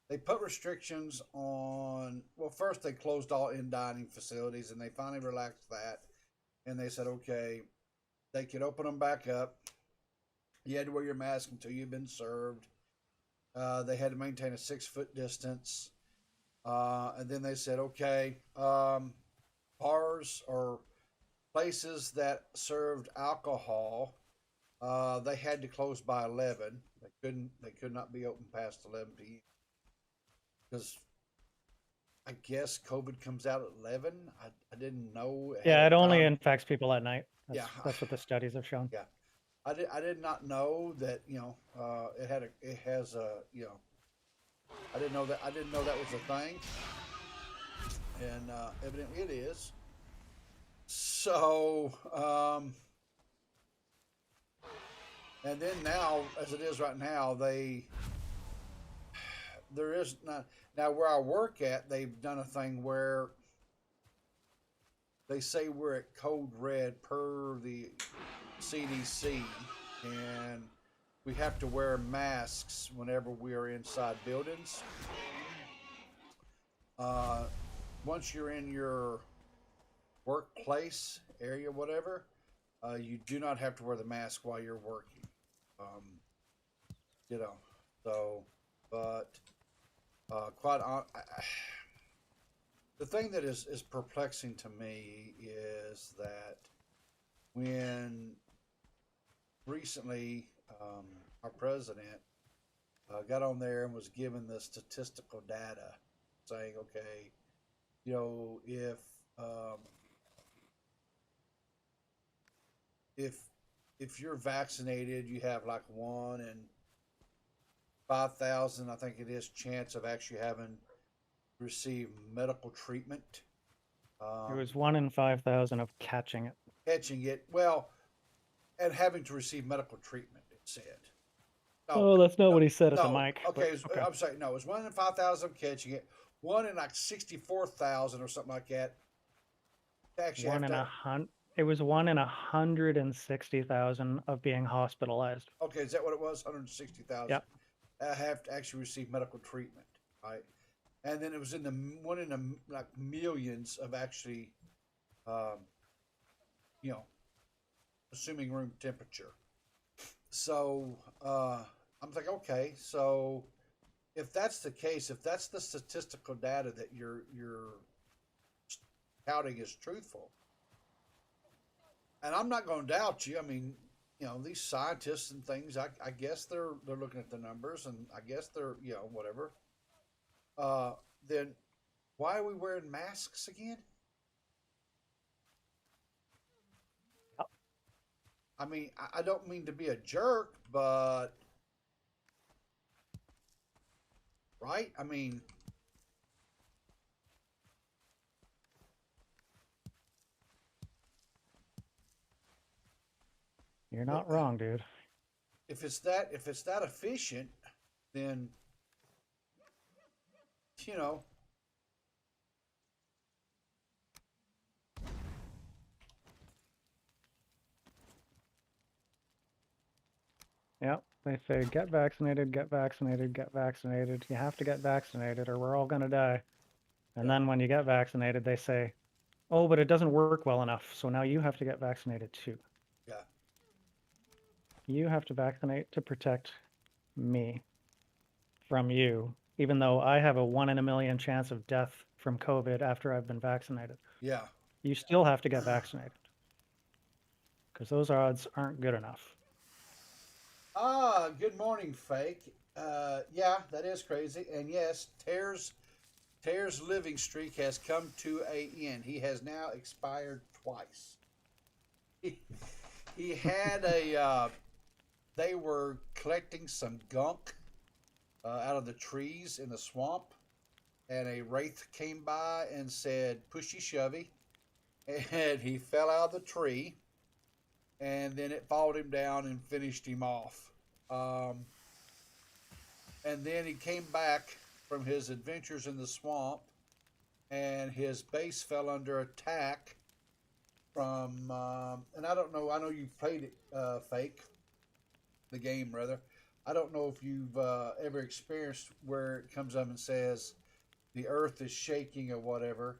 they put restrictions on. Well, first they closed all in dining facilities, and they finally relaxed that, and they said, okay, they could open them back up. You had to wear your mask until you've been served. They had to maintain a 6-foot distance, and then they said, okay, bars or places that served alcohol, they had to close by 11. They could not be open past 11 p.m. because I guess COVID comes out at 11. I didn't know. Yeah, it only time. infects people at night. That's what the studies have shown. Yeah, I did not know that. It has a I didn't know that was a thing, and evidently it is. So, and then now, as it is right now, there is not now where I work at. They've done a thing where they say we're at code red per the CDC, and we have to wear masks whenever we are inside buildings. Once you're in your workplace area, whatever, you do not have to wear the mask while you're working. So, but quite on. The thing that is perplexing to me is that when recently our president got on there and was given the statistical data saying, okay, if you're vaccinated, you have like 1 in 5,000, I think it is, chance of actually having receive medical treatment. It was 1 in 5,000 of catching it. Catching it, well, and having to receive medical treatment, it said. No, that's not what he said at the mic. Okay, I'm sorry. No, it was 1 in 5,000 catching it. 1 in like 64,000 or something like that. Actually, it was 1 in 160,000 of being hospitalized. Okay, is that what it was? 160,000. Yeah. I have to actually receive medical treatment, right? And then it was in the 1 in like millions of actually, assuming room temperature. So I'm like, okay, so if that's the case, if that's the statistical data that you're touting is truthful, and I'm not going to doubt you. I mean, these scientists and things, I guess they're looking at the numbers, and I guess they're whatever. Then why are we wearing masks again? I mean, I don't mean to be a jerk, but right? I mean, you're not wrong, dude. If it's that efficient, then Yep, they say get vaccinated, get vaccinated, get vaccinated. You have to get vaccinated or we're all going to die. And then when you get vaccinated, they say, oh, but it doesn't work well enough. So now you have to get vaccinated too. Yeah. You have to vaccinate to protect me from you even though I have a 1 in a million chance of death from COVID after I've been vaccinated. Yeah. You still have to get vaccinated because those odds aren't good enough. Good morning, Fake. Yeah, that is crazy. And yes, Tear's living streak has come to an end. He has now expired twice. He had they were collecting some gunk out of the trees in the swamp, and a wraith came by and said, "Pushy shovey," and he fell out of the tree, and then it followed him down and finished him off. And then he came back from his adventures in the swamp, and his base fell under attack from, and I don't know, I know you've played it, Fake, the game rather. I don't know if you've ever experienced where it comes up and says the earth is shaking or whatever,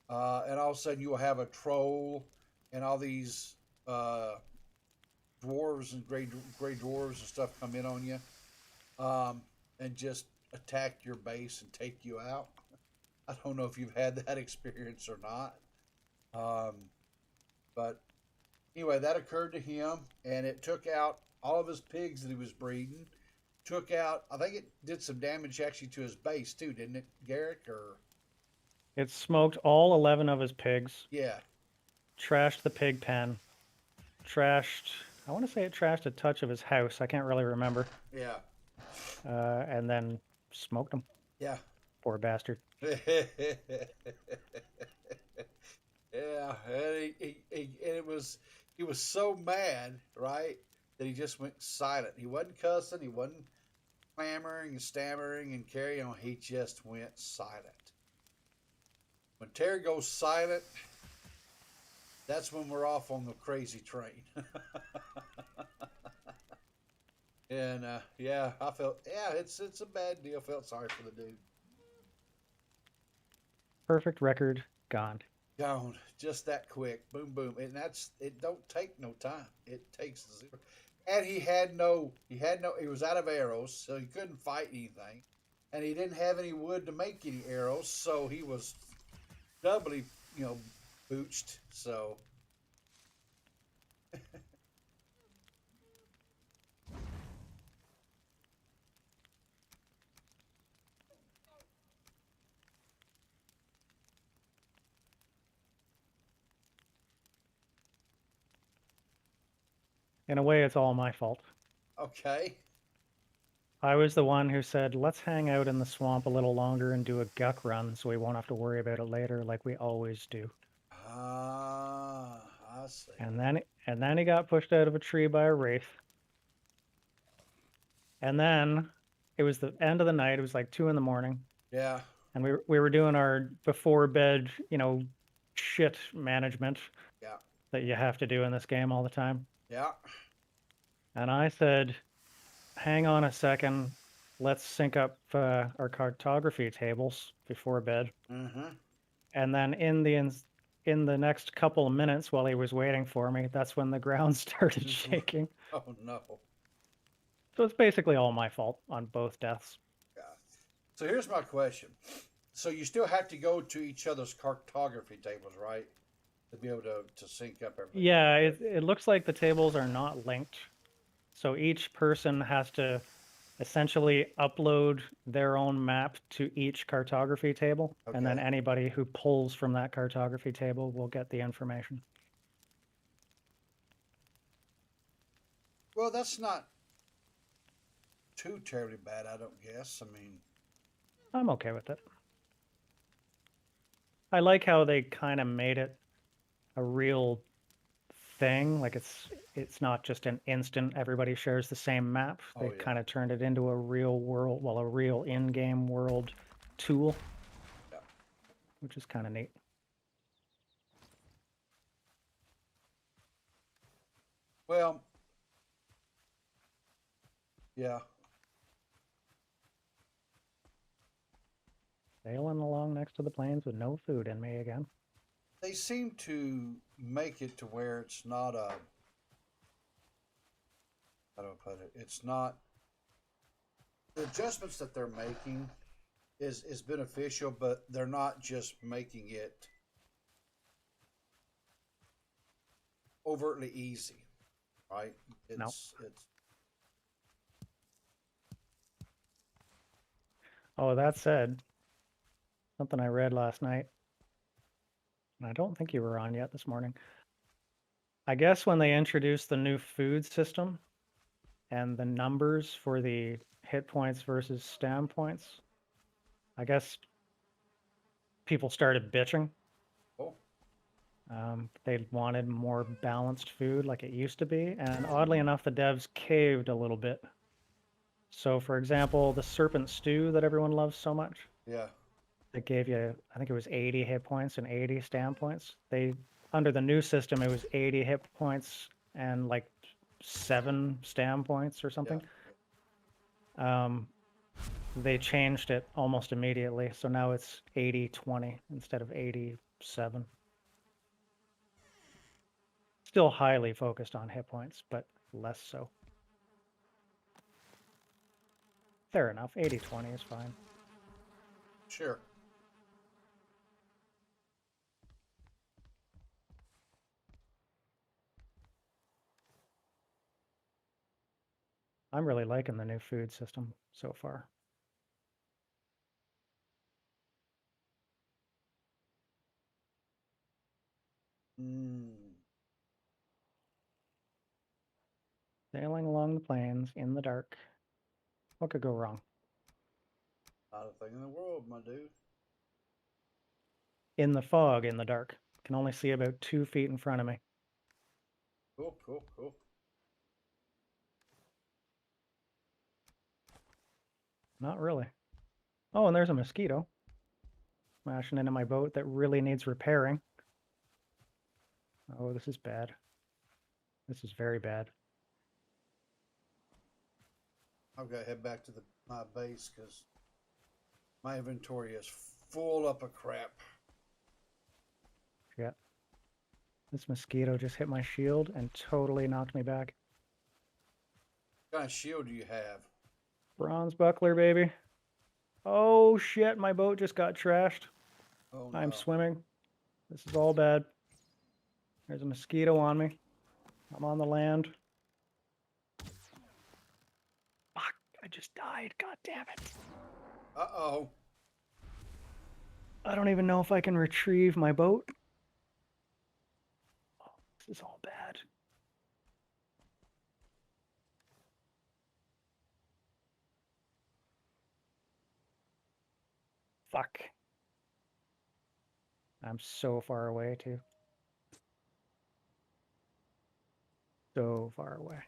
and all of a sudden you will have a troll and all these dwarves and gray dwarves and stuff come in on you, and just attack your base and take you out. I don't know if you've had that experience or not, but anyway, that occurred to him, and it took out all of his pigs that he was breeding. Took out, I think it did some damage actually to his base too, didn't it, Garrick? Or It smoked all 11 of his pigs, yeah, trashed the pig pen, trashed, I want to say it trashed a touch of his house. I can't really remember. yeah, And then smoked him. yeah. Poor bastard. Yeah, and he was so mad, right, that he just went silent. He wasn't cussing, he wasn't clamoring and stammering and carrying on. He just went silent. When Terry goes silent, that's when we're off on the crazy train. And yeah, I felt, yeah, it's a bad deal. Felt sorry for the dude. Perfect record gone. Gone just that quick. Boom, boom. And it don't take no time. It takes zero. And he was out of arrows, so he couldn't fight anything. And he didn't have any wood to make any arrows, so he was doubly, booched. So In a way, it's all my fault. okay. I was the one who said, let's hang out in the swamp a little longer and do a guck run so we won't have to worry about it later like we always do. Ah, I see. And then he got pushed out of a tree by a wraith. And then it was the end of the night. It was like 2 a.m. Yeah. And we were doing our before bed, shit management Yeah. that you have to do in this game all the time. Yeah. And I said, hang on a second. Let's sync up our cartography tables before bed. Mm-hmm. And then in the next couple of minutes while he was waiting for me, that's when the ground started shaking. Oh no. So it's basically all my fault on both deaths. Yeah. So here's my question. So you still have to go to each other's cartography tables, right? To be able to sync up everything. Yeah, it looks like the tables are not linked. So each person has to essentially upload their own map to each cartography table. Okay. And then anybody who pulls from that cartography table will get the information. Well, that's not too terribly bad, I don't guess. I mean, I'm okay with it. I like how they kind of made it a real thing. Like it's not just an instant everybody shares the same map. They kind of turned it into a real world, a real in-game world tool, which is kind of neat. Well, yeah. Sailing along next to the plains with no food in me again. They seem to make it to where it's not a, how do I put it? It's not, the adjustments that they're making is beneficial, but they're not just making it overtly easy, right? No. It's Oh, that said, something I read last night, and I don't think you were on yet this morning. I guess when they introduced the new food system and the numbers for the hit points versus stam points, I guess people started bitching. oh They wanted more balanced food like it used to be, and oddly enough, the devs caved a little bit. So, for example, the serpent stew that everyone loves so much, yeah. it gave you, I think it was 80 hit points and 80 stam points. They, under the new system, it was 80 hit points and like 7 stam points or something. They changed it almost immediately, so now it's 80-20 instead of 87. Still highly focused on hit points, but less so. Fair enough, 80-20 is fine. Sure. I'm really liking the new food system so far. Sailing along the plains in the dark. What could go wrong? Not a thing in the world, my dude. In the fog, in the dark. Can only see about 2 feet in front of me. Cool, cool, cool. Not really. Oh, and there's a mosquito smashing into my boat that really needs repairing. Oh, this is bad. This is very bad. I've got to head back to my base because my inventory is full up of crap. Yeah. This mosquito just hit my shield and totally knocked me back. What kind of shield do you have? Bronze buckler, baby. Oh shit, my boat just got trashed. Oh no. I'm swimming. This is all bad. There's a mosquito on me. I'm on the land. Fuck, I just died. God damn it. Uh-oh. I don't even know if I can retrieve my boat. Oh, this is all bad. Fuck. I'm so far away, too. So far away.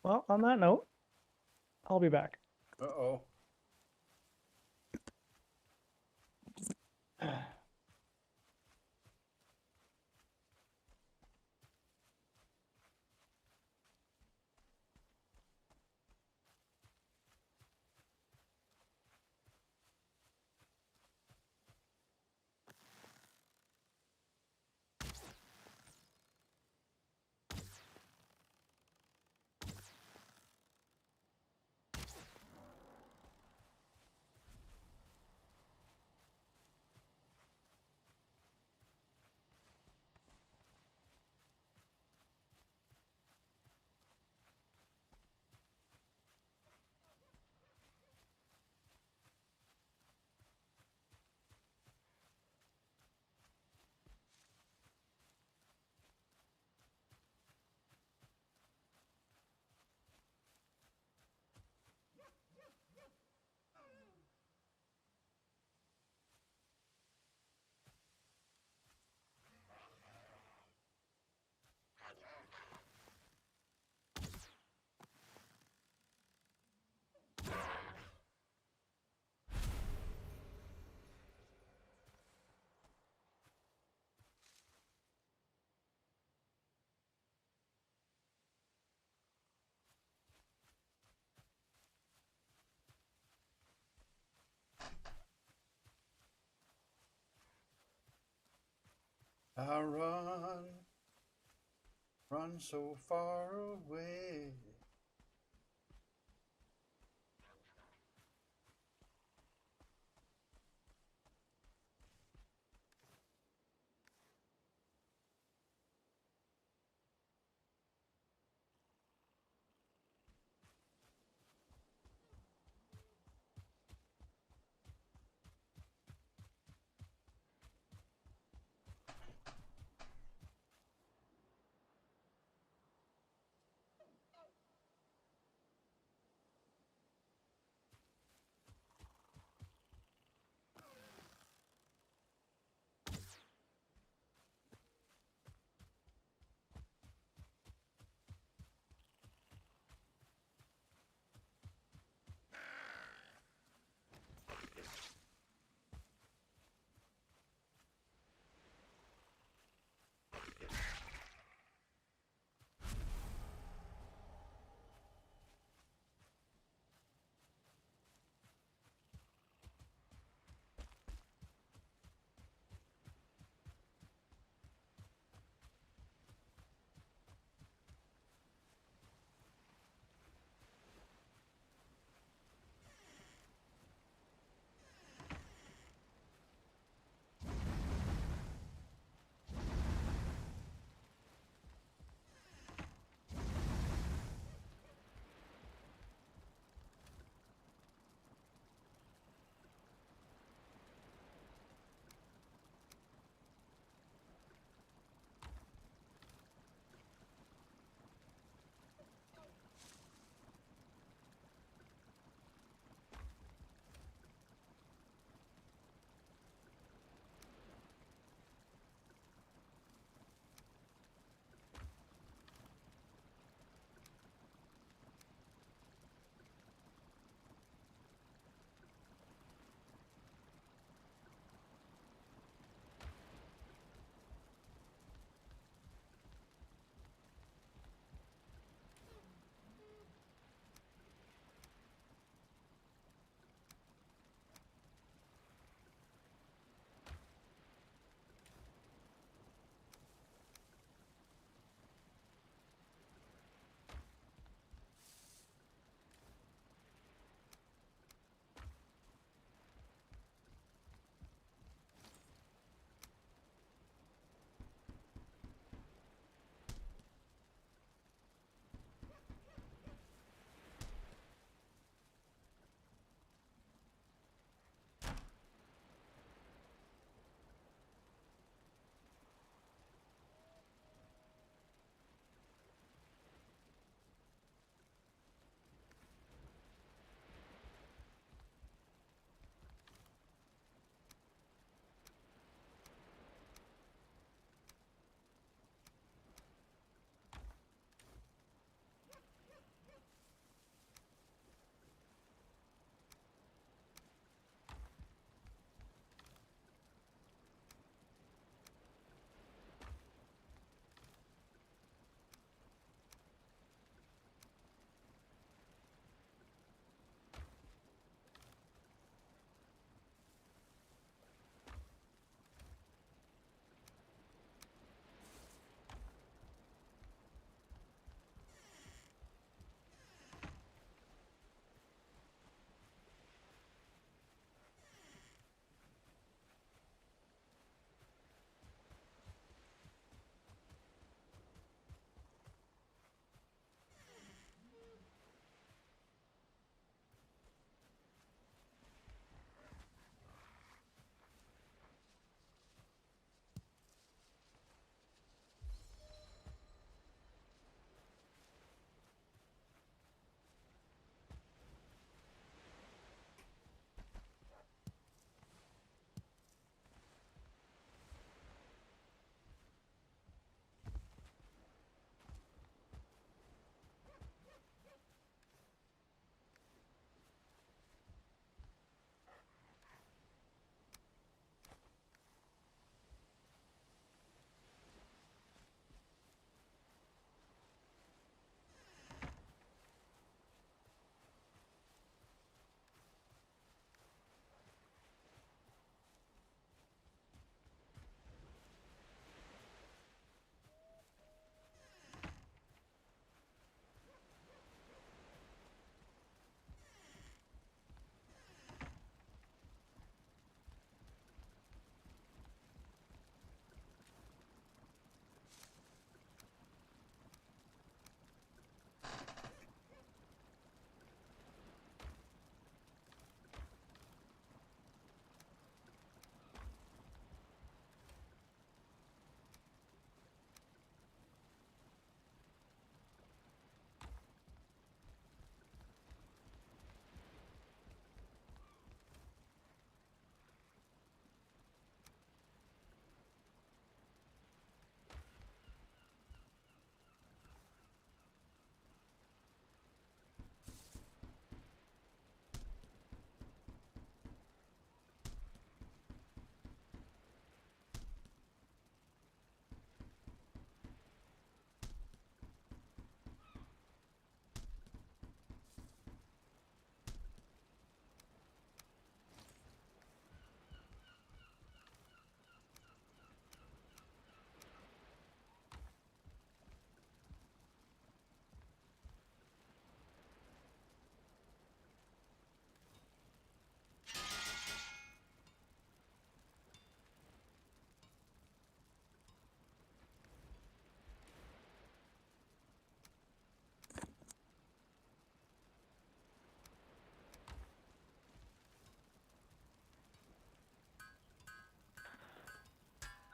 Well, on that note, I'll be back. Uh-oh. I run Run so far away.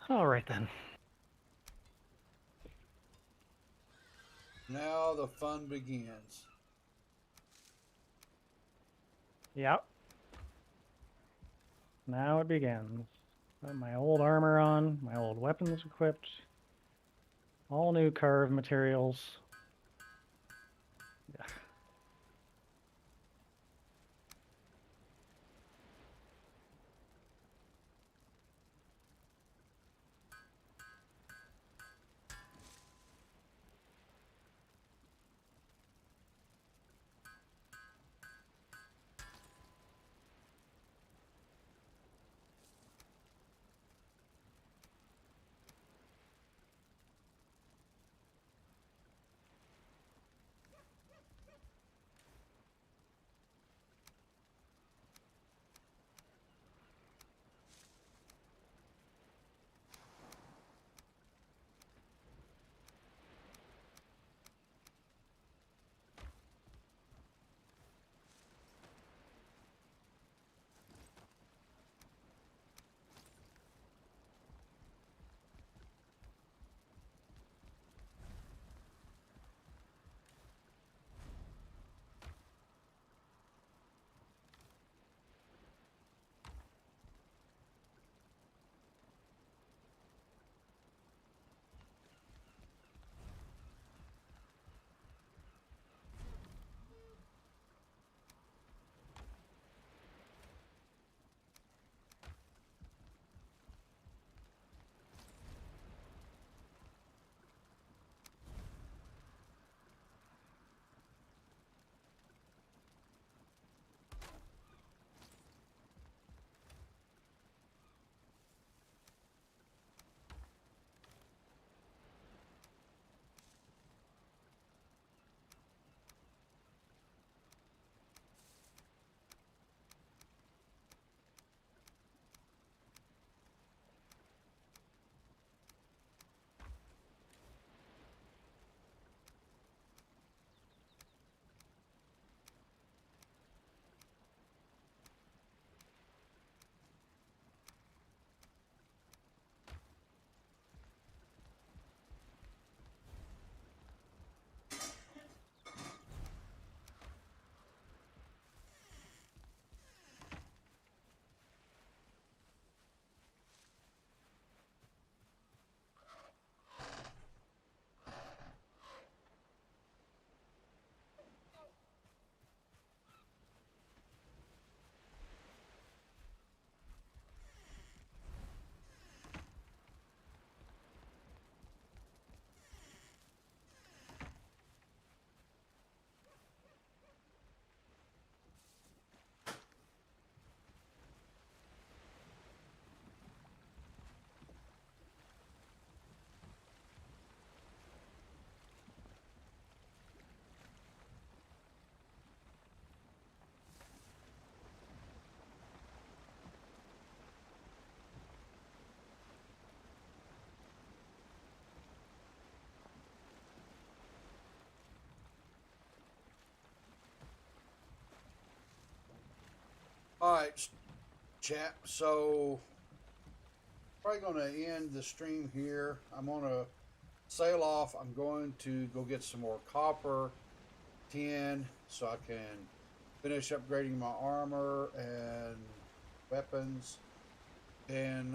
All right then. Now the fun begins. Yep. Now it begins. Got my old armor on, my old weapons equipped, all new carve materials. Yeah. All right, chat. So probably going to end the stream here. I'm going to sail off. I'm going to go get some more copper, tin, so I can finish upgrading my armor and weapons. And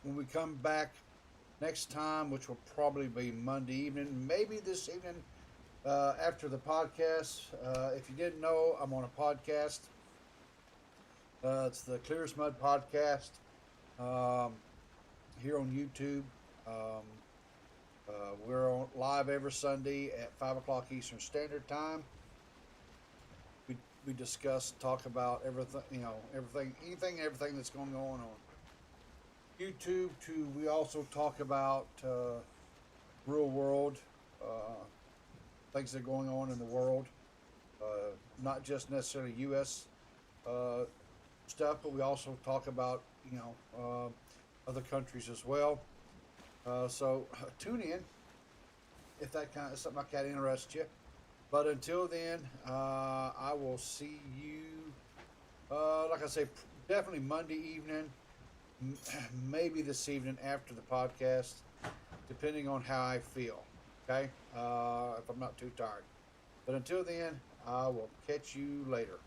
when we come back next time, which will probably be Monday evening, maybe this evening after the podcast. If you didn't know, I'm on a podcast. It's the Clear as Mud podcast here on YouTube. We're on live every Sunday at 5 o'clock Eastern Standard Time. We discuss, talk about everything, everything that's going on YouTube. We also talk about real world things that are going on in the world, not just necessarily U.S. Stuff, but we also talk about other countries as well. So tune in if that kind of something like that interests you. But until then, I will see you. Like I say, definitely Monday evening. maybe this evening after the podcast, depending on how I feel. Okay, if I'm not too tired. But until then, I will catch you later.